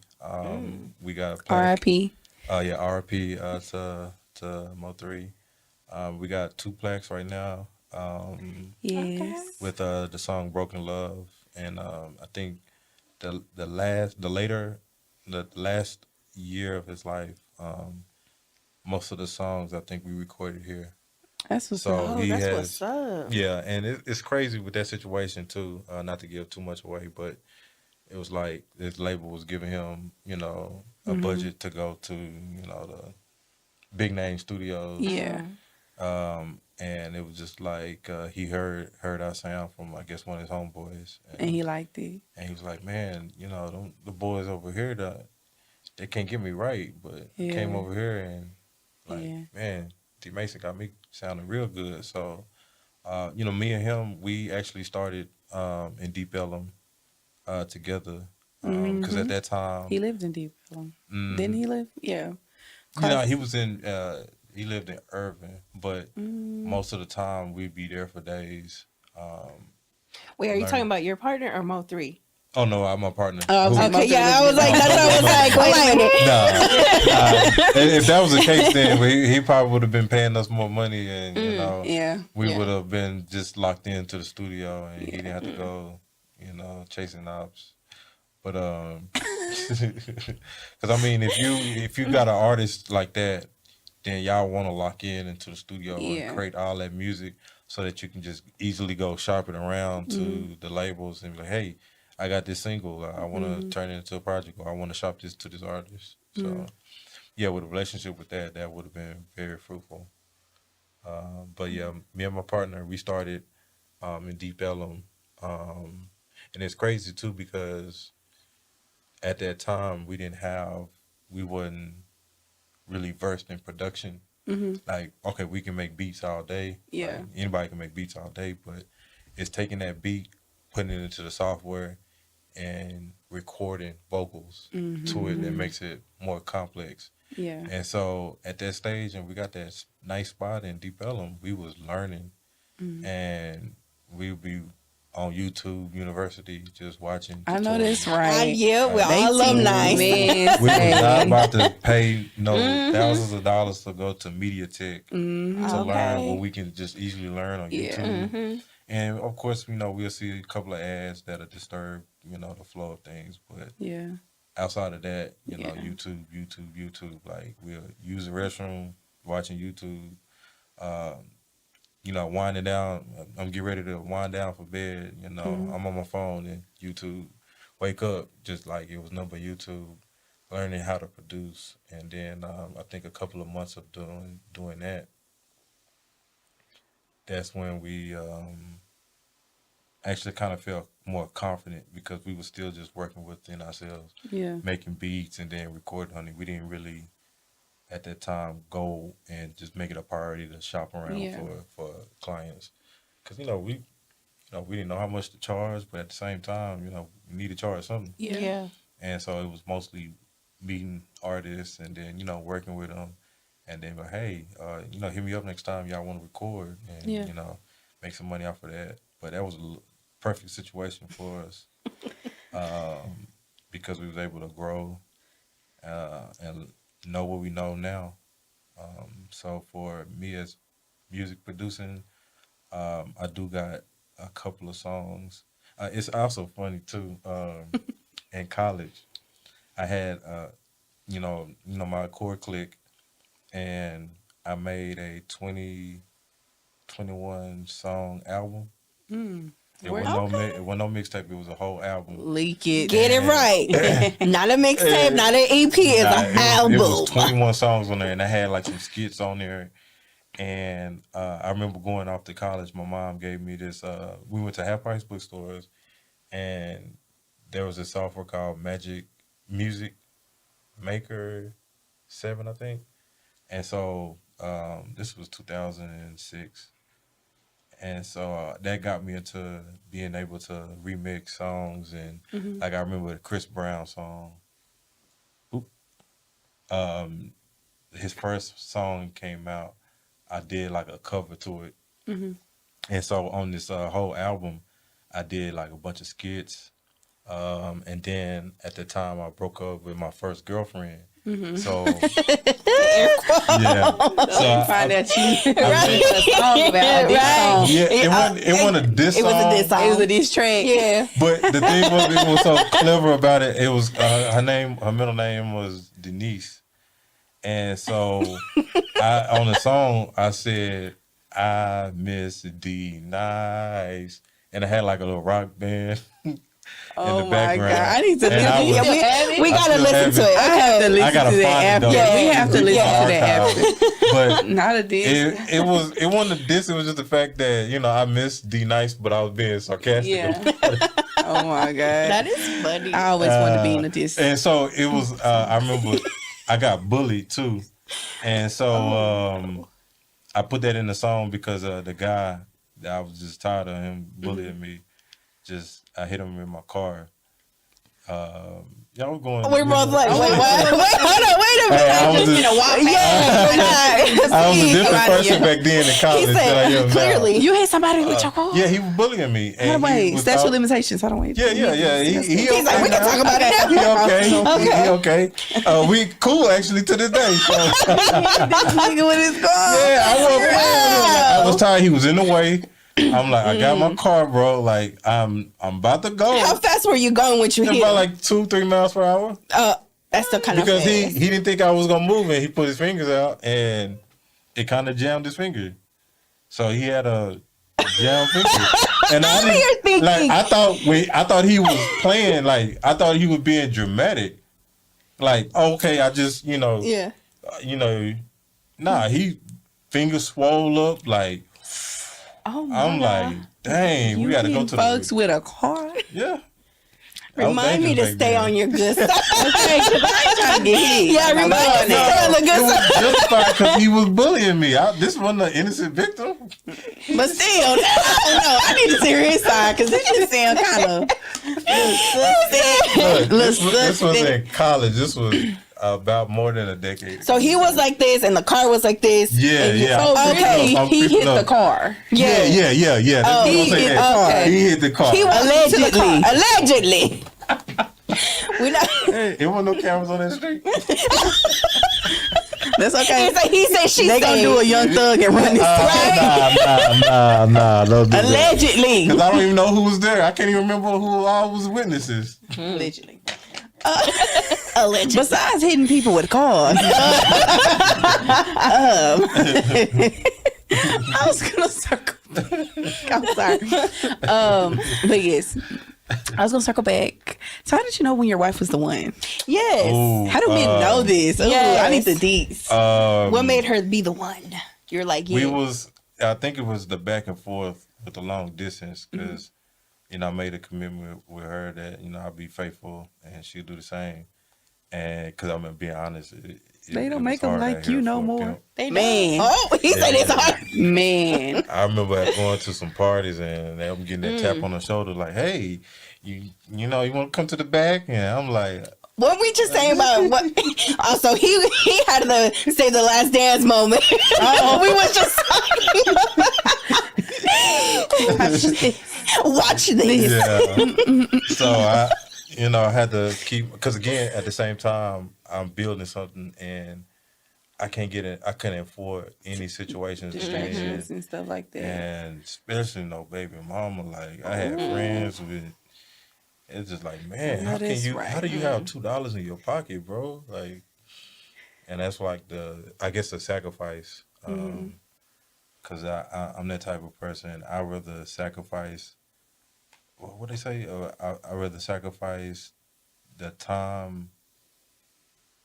We got R.I.P. R.I.P. To Mo3. We got 2 plaques right now. Yes. With the song "Broken Love," and I think. The last year of his life, most of the songs I think we recorded here. That's what's up. What's up. Yeah, and it's crazy with that situation too. Not to give too much away, but it was like this label was giving him, a budget to go to, the big name studios. Yeah. And it was just like he heard our sound from, I guess, one of his homeboys. And he liked it. And he was like, man, the boys over here, they can't get me right. But came over here and, man, D Mason got me sounding real good. So, me and him, we actually started in Deep Ellum together. Because at that time... He lived in Deep Ellum. Didn't he live? Yeah. He was in... he lived in Irving, but most of the time we'd be there for days. Wait, are you talking about your partner or Mo3? Oh no, I'm my partner. Okay, yeah, I was like, that's what I was like. Wait a minute. Nah. If that was the case, then he probably would have been paying us more money, and we would have been just locked into the studio, and he didn't have to go, chasing ops. But because I mean, if you got an artist like that, then y'all want to lock into the studio and create all that music so that you can just easily go shopping around to the labels and be like, hey, I got this single. I want to turn it into a project, or I want to shop this to this artist. So, with a relationship with that would have been very fruitful. But yeah, me and my partner, we started in Deep Ellum. And it's crazy too because at that time we wasn't really versed in production. Like, okay, we can make beats all day. Yeah. Like, anybody can make beats all day, but it's taking that beat, putting it into the software, and recording vocals to it that makes it more complex. Yeah. And so at that stage, and we got that nice spot in Deep Ellum, we was learning, and we would be on YouTube University just watching. I know that's right. We're all alumni. We was not about to pay thousands of dollars to go to MediaTek to learn what we can just easily learn on YouTube. And of course, we'll see a couple of ads that'll disturb, the flow of things. But outside of that, YouTube, like we'll use the restroom, watching YouTube, winding down. I'm getting ready to wind down for bed. I'm on my phone and YouTube. Wake up, just like it was number YouTube, learning how to produce. And then I think a couple of months of doing that, that's when we actually kind of felt more confident because we were still just working within ourselves, making beats and then recording on it. We didn't really, at that time, go and just make it a priority to shop around for clients, because we didn't know how much to charge, but at the same time, we need to charge something. And so it was mostly meeting artists and then working with them, and then like, hey, hit me up next time y'all want to record, and make some money off of that. But that was a perfect situation for us because we was able to grow and know what we know now. So for me as music producing, I do got a couple of songs. It's also funny too. In college, I had my core clique, and I made a 21 song album. It wasn't no mixtape. It was a whole album. Leak it. Get it right. Not a mixtape, not an EP. It's an album. It was 21 songs on there, and I had like some skits on there. And I remember going off to college. My mom gave me this. We went to half price bookstores, and there was a software called Music Maker 7, I think. And so this was 2006. And so that got me into being able to remix songs. And like I remember the Chris Brown song. His first song came out. I did like a cover to it. And so on this whole album, I did like a bunch of skits. And then at the time I broke up with my first girlfriend. So yeah, so find that you made a song about this song. Yeah, it wasn't a diss song. It was a diss song. It was a diss track. Yeah. But the thing was, it was so clever about it. It was her middle name was Denise, and so on the song I said I miss D Nice, and I had like a little rock band. In the background. God. I need to listen to it. We gotta listen to it. I have to listen to that after. Yeah, we have to listen to that after. But not a diss. It wasn't a diss. It was just the fact that I miss D Nice, but I was being sarcastic. Yeah. Oh my God. That is funny. I always wanted to be in a diss. And so it was. I remember I got bullied too, and so I put that in the song because the guy that I was just tired of him bullying me. I hit him in my car. Y'all were going. We're both like, wait, what? Wait, hold on, wait a minute. Hey, I was a different person back then in college. He said, clearly, you hit somebody with your car. Yeah, he was bullying me. And wait, statute of limitations. I don't wait. Yeah. He's okay, like, we can talk about it now. He okay. We cool actually to this day. So. This nigga with his car. Yeah, I was tired. He was in the way. I'm like, I got my car, bro. Like, I'm about to go. How fast were you going when you hit? About like 2-3 miles per hour. That's still kind of because fast. he didn't think I was gonna move, and he put his fingers out, and it kind of jammed his finger. So he had a jammed finger, and I didn't, like I thought he was playing, like I thought he was being dramatic, like okay, I just nah, he finger swole up like. Oh my I'm like, dang, we gotta go to folks with a car. Yeah. Remind me to stay on your good side. Okay, because I ain't trying to get hit. Yeah, remind me to stay on the good side. It was justified because he was bullying me. This wasn't an innocent victim. But still, I don't know. I need to see his side because this just sound kind of. This was in college. This was about more than a decade. So he was like this, and the car was like this. Yeah. So really, he hit the car. Yeah. Oh, he hit the car. He was allegedly. We not. It wasn't no cameras on that street. That's okay. He said she. They gonna do a Young Thug and run this Nah. Allegedly. Because I don't even know who was there. I can't even remember who all was witnesses. Allegedly. Allegedly. Besides hitting people with cars. I was gonna circle back. I'm sorry. But yes. I was gonna circle back. So how did you know when your wife was the one? Yes. Ooh, How do men know this? Ooh, yes. I need the deets. What made her be the one? You're like, yeah. I think it was the back and forth with the long distance because, I made a commitment with her that, I'll be faithful and she'll do the same. And because I'm being honest, they don't make them like you no more. They man. Oh, he said it's hard. Man. I remember going to some parties and they were getting that tap on the shoulder like, hey, you want to come to the back? And I'm like... What we just saying about what? Also, he had to say the last dance moment. Oh, we was just watch this. Yeah. So I had to keep because again at the same time I'm building something and I can't get it. I couldn't afford any situations to stay in and stuff like that. And especially baby mama. Like I had friends with. It's just like, man, how do you have $2 in your pocket, bro? Like, and that's like the sacrifice Because I'm that type of person. I rather sacrifice. What they say? I rather sacrifice the time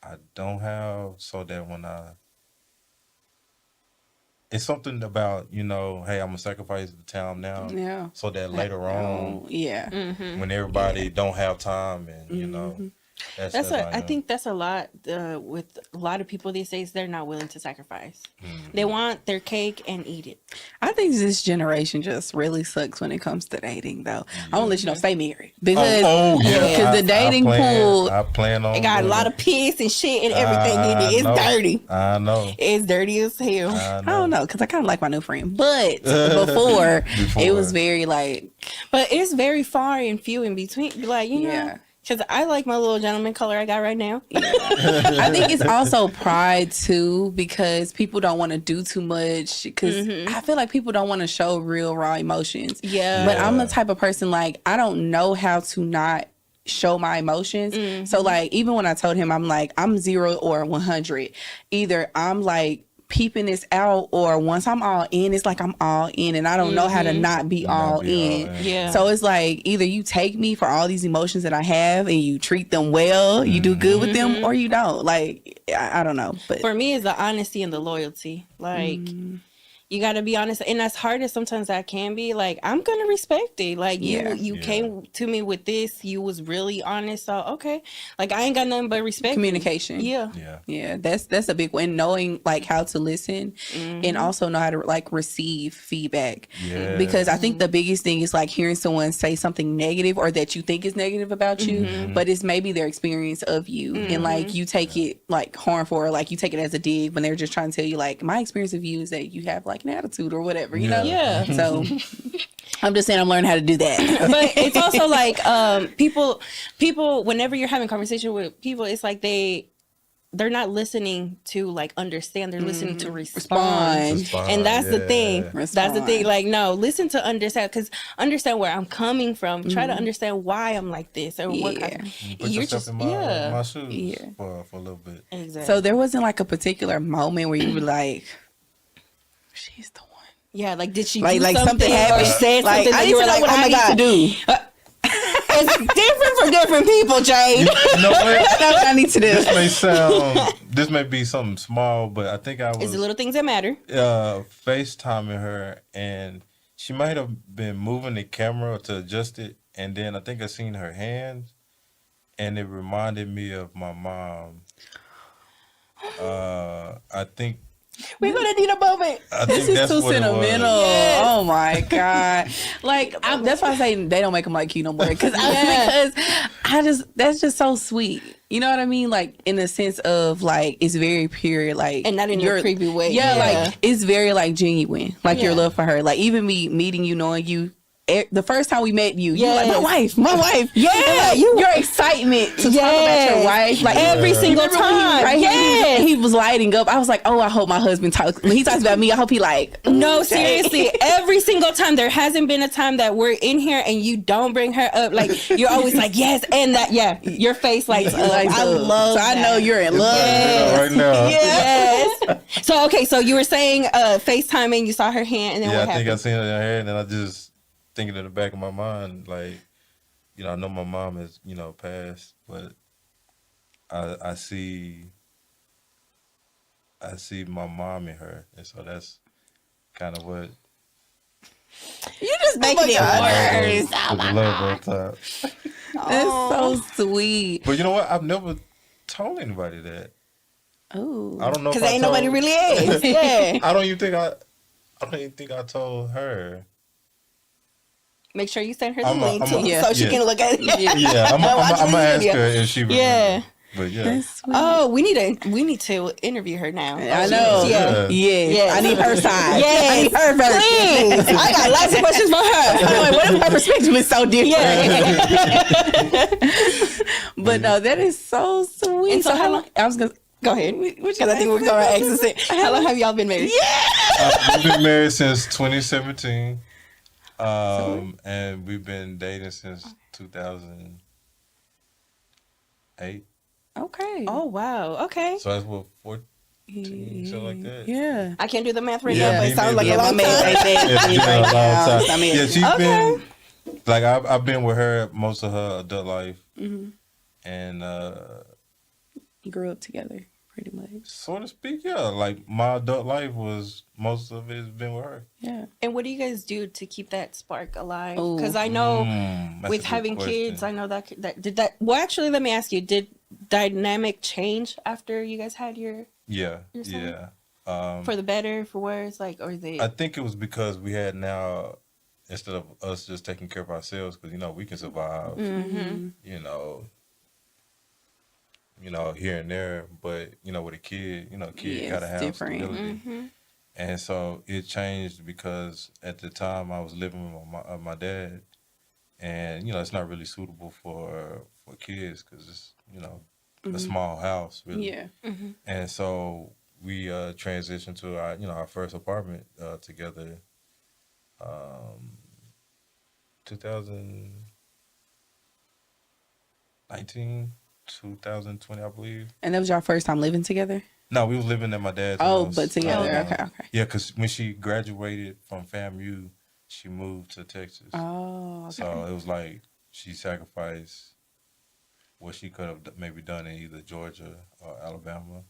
I don't have, so that when it's something about, hey, I'm gonna sacrifice the time now, so that later on, when everybody don't have time, and I think that's a lot with a lot of people these days. They're not willing to sacrifice. They want their cake and eat it. I think this generation just really sucks when it comes to dating, though. I'm gonna let you know, stay married, because because the dating pool, I plan on. It got a lot of piss and shit and everything in it. It's dirty. I know. It's dirty as hell. I don't know, because I kind of like my new friend, but before it was very but it's very far and few in between. Like because I like my little gentleman color I got right now. I think it's also pride too, because people don't want to do too much, because I feel like people don't want to show real raw emotions. But I'm the type of person, I don't know how to not show my emotions. So even when I told him, I'm 0 or 100. Either I'm peeping this out, or once I'm all in, it's I'm all in, and I don't know how to not be all in. So it's either you take me for all these emotions that I have and you treat them well, you do good with them, or you don't. I don't know. But for me, it's the honesty and the loyalty. You got to be honest, and as hard as sometimes that can be, I'm gonna respect it. You came to me with this, you was really honest, so okay. I ain't got nothing but respect. Communication. Yeah. That's a big one. Knowing how to listen, and also know how to receive feedback. Because I think the biggest thing is hearing someone say something negative, or that you think is negative about you, but it's maybe their experience of you, and you take it harmful, or you take it as a dig when they're just trying to tell you my experience of you is that you have an attitude or whatever, you know? So I'm just saying I'm learning how to do that. But it's also people, whenever you're having conversation with people, it's they're not listening to understand, they're listening to respond. And that's the thing. That's the thing. No, listen to understand, because understand where I'm coming from. Try to understand why I'm like this, or what kind of, put yourself in my shoes for a little bit. Exactly. So there wasn't a particular moment where you were she's the one. Yeah, did she do something happened? Or said something I that you were know what oh my God. to do. It's different for different people, Jade. You know what? I know what I need to do. This may be something small, but I think I was. It's the little things that matter. FaceTiming her, and she might have been moving the camera to adjust it, and then I think I seen her hands, and it reminded me of my mom. I think. We're gonna need a moment. This is too sentimental. Yes. Oh my God! That's why I say they don't make them like you no more. Because that's just so sweet. You know what I mean? In the sense of it's very pure. And not in your creepy way. Yeah, it's very genuine. Your love for her. Even me meeting you, knowing you. The first time we met you, you were my wife. Yeah, your excitement to talk about your wife, every single time. He was lighting up. I was like, oh, I hope my husband talks. When he talks about me, I hope he no, seriously. Every single time, there hasn't been a time that we're in here and you don't bring her up. You're always yes, and that your face lights up. I love. So I know you're in love right now. Yes. So okay, so you were saying FaceTiming, you saw her hand, and then what happened? I think I seen her hand, and I just. Thinking in the back of my mind, I know my mom has, passed, but I see my mom in her, and so that's kind of what. You just making it worse. Oh my God. That's so sweet. But you know what? I've never told anybody that. Oh, I don't know because ain't nobody really is. Yeah. I don't even think I told her. Make sure you send her the link too, so she can look at it. I'm gonna ask her if she remembers. Yeah. But oh, we need to interview her now. I know. Yeah. I need her side. Yes. I need her version. Please. I got lots of questions for her. What if her perspective is so different? But no, that is so sweet. And so how long? I was gonna go ahead, because I think we're going to exit. How long have y'all been married? We've been married since 2017. And we've been dating since 2008. Okay. Oh wow. Okay. So that's what something like that. Yeah. I can't do the math right now, but it me sounds like neither. a long time. It's been a long time. Yeah, she's Okay. been like I've been with her most of her adult life, and You grew up together, pretty much. so to speak, yeah. Like my adult life was most of it's been with her. Yeah. And what do you guys do to keep that spark alive? Oh. Because I know That's with a good having question. kids, I know that did that. Well, actually, let me ask you: did dynamic change after you guys had your Yeah, son? yeah. For the better, for worse, like, or they? I think it was because we had now, instead of us just taking care of ourselves, because we can survive, you know, here and there, but with a kid, kid gotta have different. stability, and so it changed because at the time I was living with my dad, and it's not really suitable for kids because it's a small house really, Yeah. and so we transitioned to our first apartment together, 2019, 2020, I believe. And that was your first time living together? No, we was living at my dad's Oh, house. but together. And, Okay. Yeah, because when she graduated from FAMU, she moved to Texas. Oh, okay. So it was like she sacrificed what she could have maybe done in either Georgia or Alabama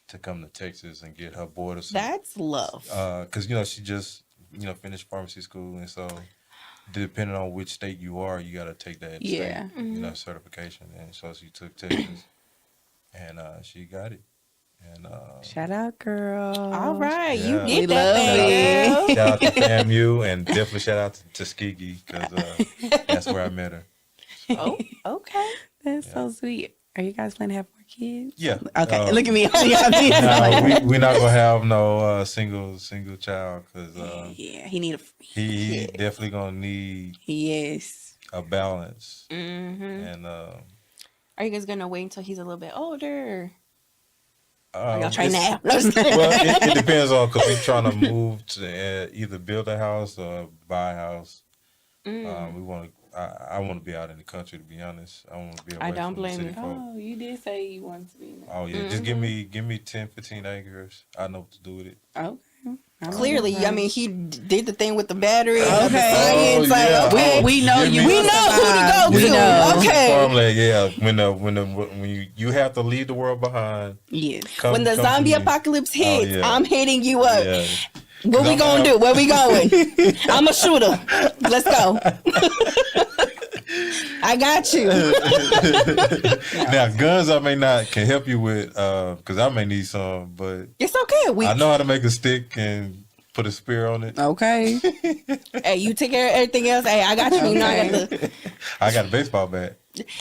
to come to Texas and get her board. That's love. Because she just finished pharmacy school, and so depending on which state you are, you got to take that Yeah. state certification. And so she took Texas, and she got it. And Shout out, girl. All right, yeah. you We get that love thing, girl. shout out to FAMU, and definitely shout out to Tuskegee because that's where I met her. Oh, okay. That's so sweet. Are you guys planning to have more kids? Yeah. Okay. Look at me. No, we're not gonna have no single child because Yeah, he need a. he definitely gonna need Yes. a balance. Mm-hmm. And Are you guys gonna wait until he's a little bit older? y'all Y'all try now. No, just kidding. Well, it depends on because we're trying to move to either build a house or buy a house. We want to. I want to be out in the country, to be honest. I want to be away I don't from blame the city you. folk. Oh, you did say you wanted to be. Oh yeah, just give me 10, 15 acres. I know what to do with it. Okay. Clearly, I mean, he did the thing with the battery. Okay. And the science, Oh, yeah. like, okay, We know Give you. me- we know who to go We to. know. Okay. Farmland, yeah. When you have to leave the world behind. Yes. Come, When the come zombie to me. apocalypse hits, yeah. I'm hitting you up. Yeah. What we gonna do? Where we going? I'm a shooter. Let's go. I got you. Now guns can help you with because I may need some, but It's okay. I know how to make a stick and put a spear on it. Okay. Hey, you take care of everything else. Hey, I got you. You know, I got the. I got a baseball bat.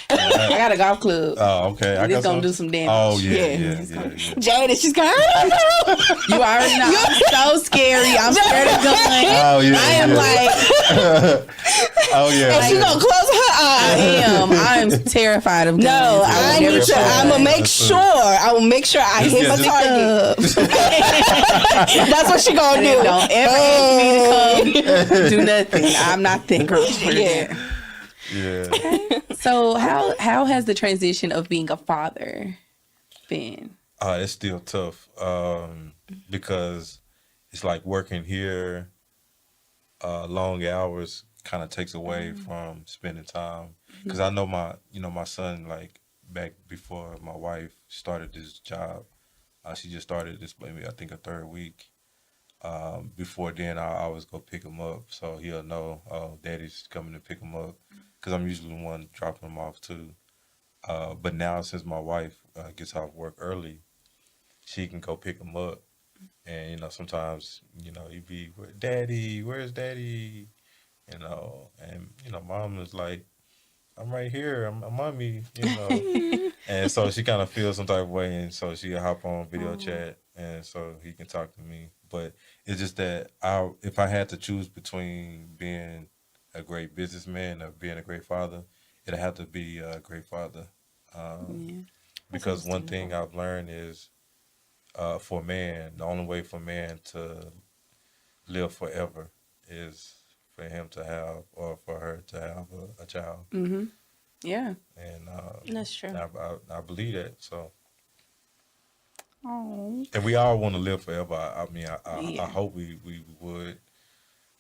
I got a golf club. Oh, okay. It's gonna do some damage. Oh yeah, Yeah. yeah. Jade, she's going. I don't know. You already know. I'm so scary. I'm scared of guns. Oh yeah. I am like, Oh yeah. And she's gonna close her eyes. I am terrified of guns. No, I I would never need to. try. I'm gonna make sure. I will make sure I hit my target. That's what she gonna do. Don't ever ask me to come do nothing. I'm not that girl. Yeah. Yeah. So how has the transition of being a father been? It's still tough because it's like working here, long hours kind of takes away from spending time. Because I know my son, like back before my wife started this job, she just started this maybe I think a third week. Before then, I always go pick him up, so he'll know, oh, Daddy's coming to pick him up, because I'm usually the one dropping him off too. But now since my wife gets off work early, she can go pick him up, and sometimes you be, Daddy, where's Daddy? And Mom is like, I'm right here, I'm mommy, and so she kind of feels some type of way, and so she'll hop on video chat, and so he can talk to me. But it's just that if I had to choose between being a great businessman or being a great father, it'd have to be a great father. Because one thing I've learned is for a man, the only way for a man to live forever is for him to have, or for her to have a child. Mm-hmm. Yeah. And That's true. I believe that. So Oh. And we all want to live forever. I mean, I hope we would,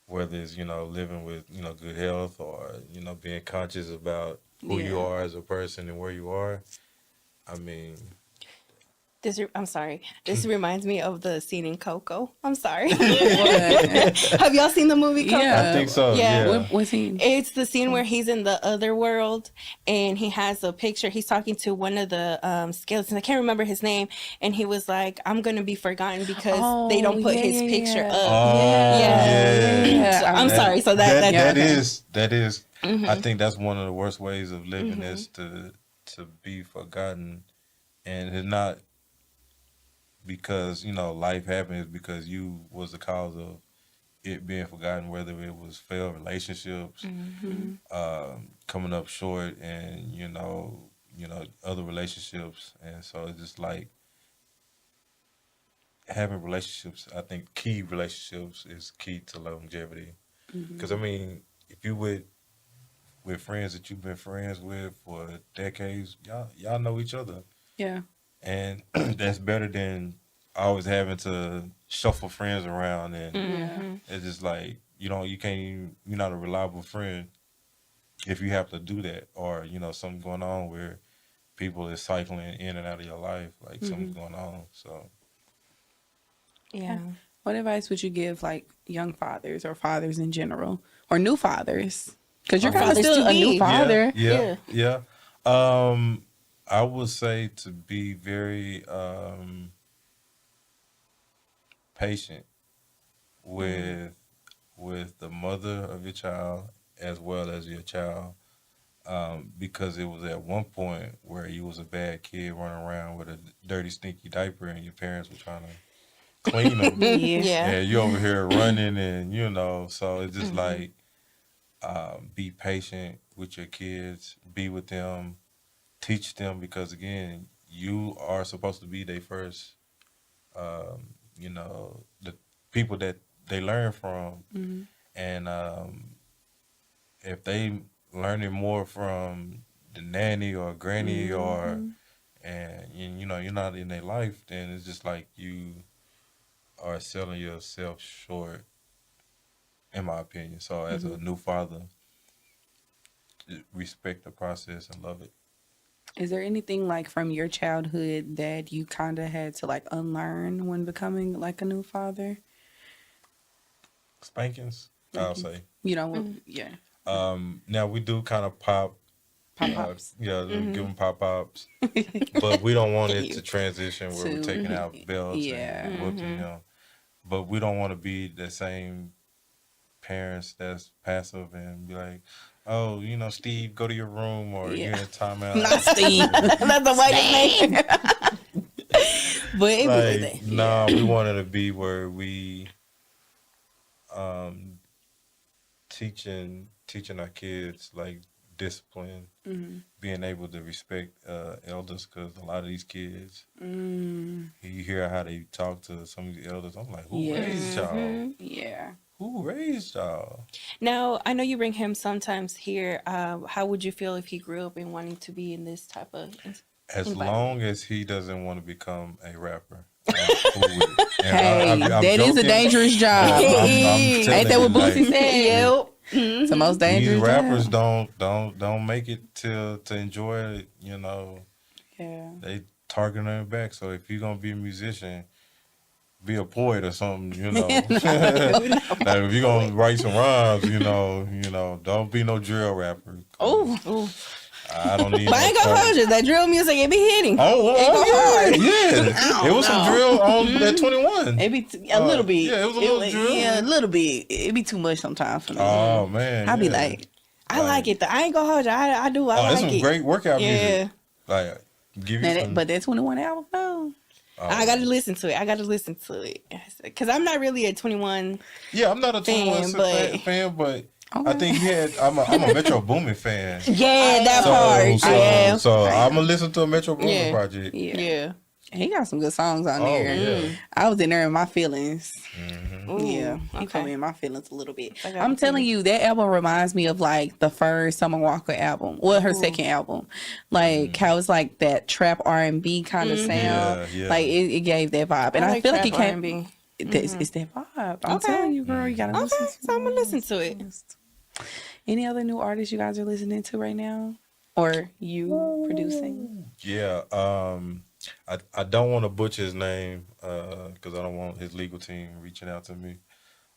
whether it's, living with, good health or, being conscious about who you are as a person and where you are. I mean... I'm sorry. This reminds me of the scene in Coco. I'm sorry. Have y'all seen the movie Coco? Yeah, I think so. Yeah. What scene? It's the scene where he's in the other world and he has a picture. He's talking to one of the skeletons. I can't remember his name. And he was like, I'm going to be forgotten because they don't put his picture up. Yeah. So, I'm sorry. So that is. I think that's one of the worst ways of living is to be forgotten. And it's not because, life happens, because you was the cause of it being forgotten, whether it was failed relationships, coming up short, and, other relationships. And so it's just like having relationships, I think key relationships is key to longevity. Because, I mean, if you with friends that you've been friends with for decades, y'all know each other. Yeah. And that's better than always having to shuffle friends around, and it's just like you're not a reliable friend if you have to do that, or something going on where people is cycling in and out of your life, like something's going on. So what advice would you give like young fathers or fathers in general, or new fathers, because you're kind of still a new father? Yeah. I would say to be very patient with the mother of your child as well as your child, because it was at one point where you was a bad kid running around with a dirty, stinky diaper, and your parents were trying to clean them. And you over here running, and so it's just like be patient with your kids, be with them. Teach them, because again, you are supposed to be their first, the people that they learn from, and if they learning more from the nanny or granny and you're not in their life, then it's just like you are selling yourself short, in my opinion. So as a new father, respect the process and love it. Is there anything like from your childhood that you kind of had to like unlearn when becoming like a new father? Spankings, I'll say. Yeah. Now we do kind of pop-ups. Give them pop-ups. But we don't want it to transition where we're taking out belts and whooping them. But we don't want to be the same parents that's passive and be like, oh, Steve, go to your room, or you're in timeout. Not Steve. That's the whitest name. But it we wanted to be where we teaching our kids like discipline, being able to respect elders, because a lot of these kids, you hear how they talk to some of the elders. I'm like, who raised y'all? Yeah. Who raised y'all? Now, I know you bring him sometimes here. How would you feel if he grew up in wanting to be in this type of As long as he doesn't want to become a rapper. That is a dangerous job. Ain't that what Boosie said? Yep. It's the most dangerous These rappers don't make it to enjoy it, Yeah. They targeting their back. So if you're going to be a musician, be a poet or something, like if you're gonna write some rhymes, don't be no drill rapper. Oh, I don't need. But I ain't gonna hold you. That drill music, it be hitting. It was some drill on that 21. It be a little bit. Yeah, it was a little drill. Yeah, a little bit. It be too much sometimes for me. Oh man, I be like, I like it. I ain't gonna hold you. I do. I like it. It's some great workout music. Like, give you some. But that 21 album, though. I got to listen to it. Because I'm not really a 21 Yeah, I'm not a 21 fan, but I think I'm a Metro Boomin fan. Yeah, that part. So I'm going to listen to a Metro Boomin project. Yeah. He got some good songs on Oh, there. yeah. I was in there in my feelings. Ooh, Yeah, he put okay. me in my feelings a little bit. I I'm telling you, that album reminds me of like the first Summer Walker album, or her second album. Like how it's like that trap R&B kind of sound. Yeah. Like it gave that vibe, and I like feel like it trap came. R&B. It's that vibe. I'm Okay. telling you, girl, you gotta Okay, listen. so I'm gonna listen to it. Any other new artists you guys are listening to right now, or you producing? Yeah. I don't want to butcher his name because I don't want his legal team reaching out to me.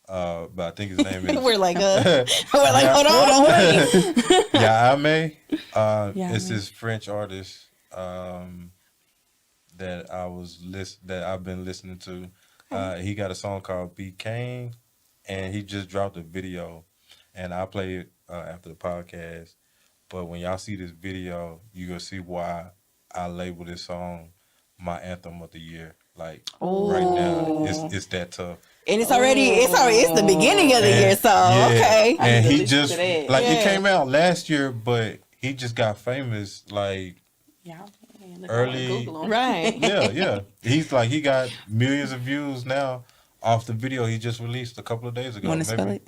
But I think his name is We're like, hold on, wait. Yame. Yame. It's this French artist that I've been listening to. He got a song called Be Kane, and he just dropped a video, and I'll play it after the podcast. But when y'all see this video, you gonna see why I label this song my anthem of the year. Like right now, it's that tough. And it's the beginning of the year, so okay. And he listen just to that. like it came out last year, but he just got famous like early. Google him. Right. Yeah. He got millions of views now off the video he just released a couple of days ago. Want to spell it?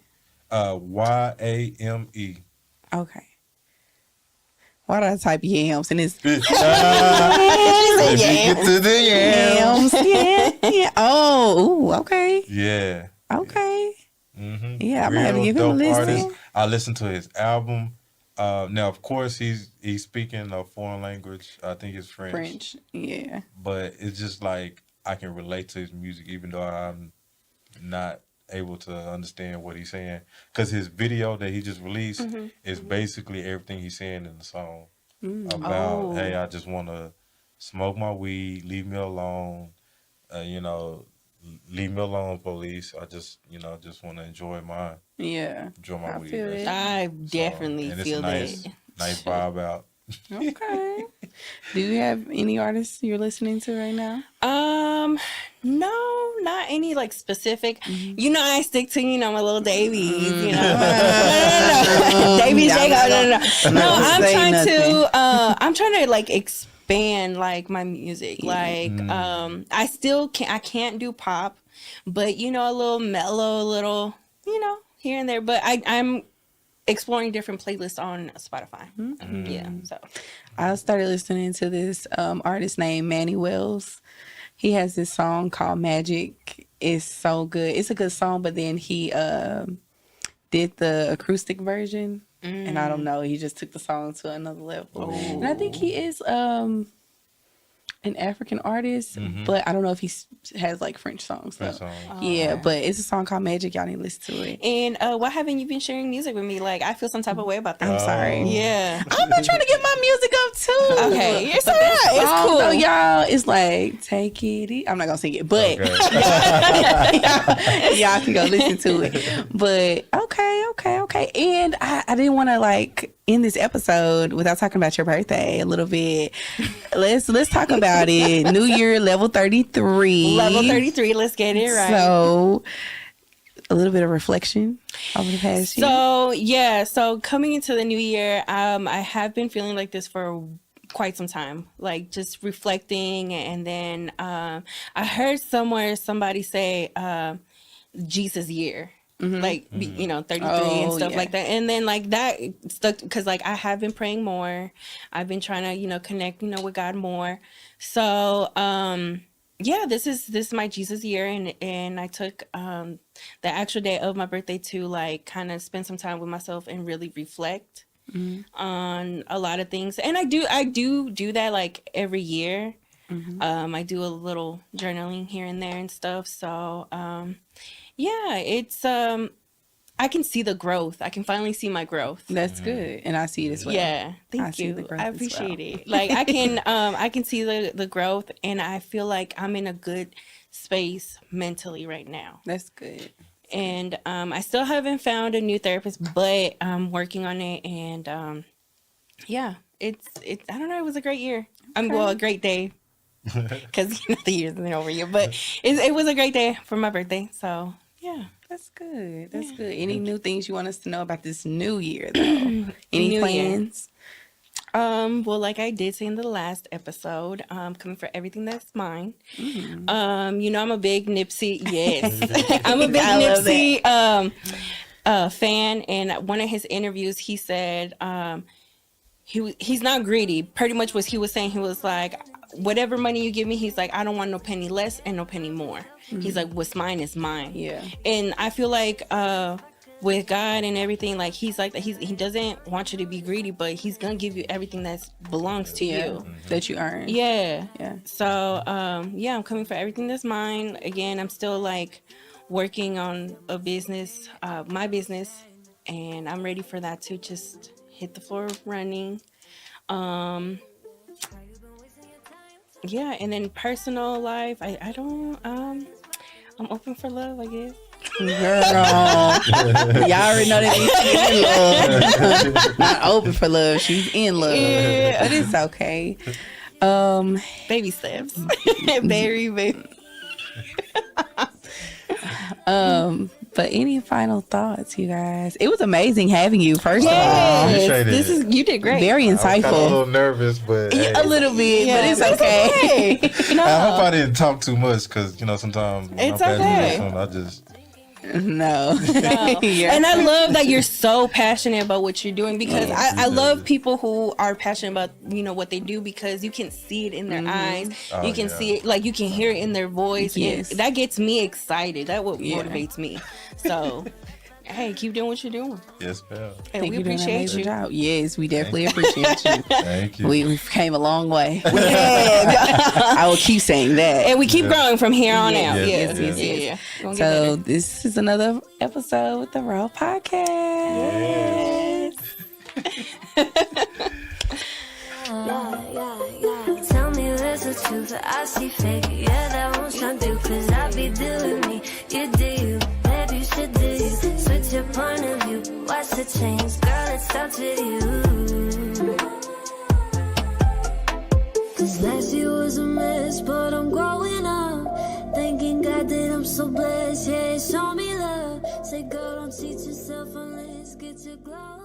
Yame. Okay. Why did I type yams and it's If you get to the yams. Yeah. Oh, ooh, okay. Yeah. Okay. Mm-hmm. Yeah, I'm gonna have to give him a listen. I listened to his album. Now, of course, he's speaking a foreign language. I think it's French. French. Yeah. But it's just like I can relate to his music, even though I'm not able to understand what he's saying. Because his video that he just released is basically everything he's saying in the song about, hey, I just want to smoke my weed, leave me alone, leave me alone, police. I just want to enjoy my weed. feel it. I definitely and feel it's that. nice vibe out. Okay. Do you have any artists you're listening to right now? No, not any like specific. I stick to my little Davies. No. Davies, No, I'm trying to like expand like my music. Like I can't do pop, but a little mellow, a little here and there. But I'm exploring different playlists on Spotify. Yeah, so I started listening to this artist named Manny Wells. He has this song called Magic. It's so good. It's a good song, but then he did the acoustic version. And I don't know, he just took the song to another level. And I think he is an African artist, but I don't know if he has like French songs. So. Yeah, but it's a song called Magic. Y'all need to listen to it. And why haven't you been sharing music with me? Like, I feel some type of way about that. I'm sorry. Yeah. I've been trying to get my music up too. Okay, it's all right. It's cool. So y'all, it's like take it easy. I'm not gonna sing it, but y'all can go listen to it. But okay. And I didn't want to like end this episode without talking about your birthday a little bit. Let's talk about it. New Year, level 33. Level 33. Let's get it right. So, a little bit of reflection over the past year. So coming into the new year, I have been feeling like this for quite some time, like just reflecting. And then I heard somebody say Jesus year. Like 33 and stuff like that, and then like that stuck because like I have been praying more. I've been trying to connect with God more. So this is my Jesus year, and I took the actual day of my birthday to like kind of spend some time with myself and really reflect on a lot of things. And I do that like every year. I do a little journaling here and there and stuff. So it's I can see the growth. I can finally see my growth. That's good, and I see it as well. Yeah, thank you. I appreciate it. Like I can see the growth, and I feel like I'm in a good space mentally right now. That's good. And I still haven't found a new therapist, but I'm working on it. And it's I don't know. It was a great year. A great day. Because the year's been over yet, but it was a great day for my birthday. So yeah, that's good. That's good. Any new things you want us to know about this new year, though? Any plans? Well, like I did say in the last episode, coming for everything that's mine. You know, I'm a big Nipsey. Yes, I'm a big Nipsey fan. And one of his interviews, he said he's not greedy. Pretty much what he was saying, he was like, whatever money you give me, he's like, I don't want no penny less and no penny more. He's like, what's mine is mine. Yeah. And I feel like with God and everything, like he's like that. He doesn't want you to be greedy, but he's gonna give you everything that belongs to you, that you earn. Yeah. Yeah. So I'm coming for everything that's mine. Again, I'm still like working on a business, my business, and I'm ready for that to just hit the floor running. And then personal life, I don't I'm open for love, I guess. Girl, y'all already know that she's in love. Not open for love, she's in love. Yeah. But it's okay. Baby steps. Baby. But any final thoughts, you guys? It was amazing having you. First of all, you did great. Very insightful. I was kind of a little nervous, but a little bit, but it's okay. No. I hope I didn't talk too much because sometimes when it's I'm okay. I just. No. And I love that you're so passionate about what you're doing, because I love people who are passionate about what they do, because you can see it in their eyes. You can see it, like you can hear it in their voice. Yes. And that gets me excited. That what motivates me. So hey, keep doing what you're doing. Yes, ma'am. And we appreciate you. Job. Yes, we definitely appreciate you. Thank you. We came a long way. I will keep saying that. And we keep growing from here on out. Yes. Yeah. So this is another episode with the RHAW Podcast. Tell me where's the truth, I see fake. Yeah, that won't shine through, cause I be doing me. You do you, maybe you should do you. Switch your point of view, watch the change. Girl, it starts with you. Cause last year was a mess, but I'm growing up. Thanking God that I'm so blessed, yeah, show me love. Say girl, don't cheat yourself unless get your glow.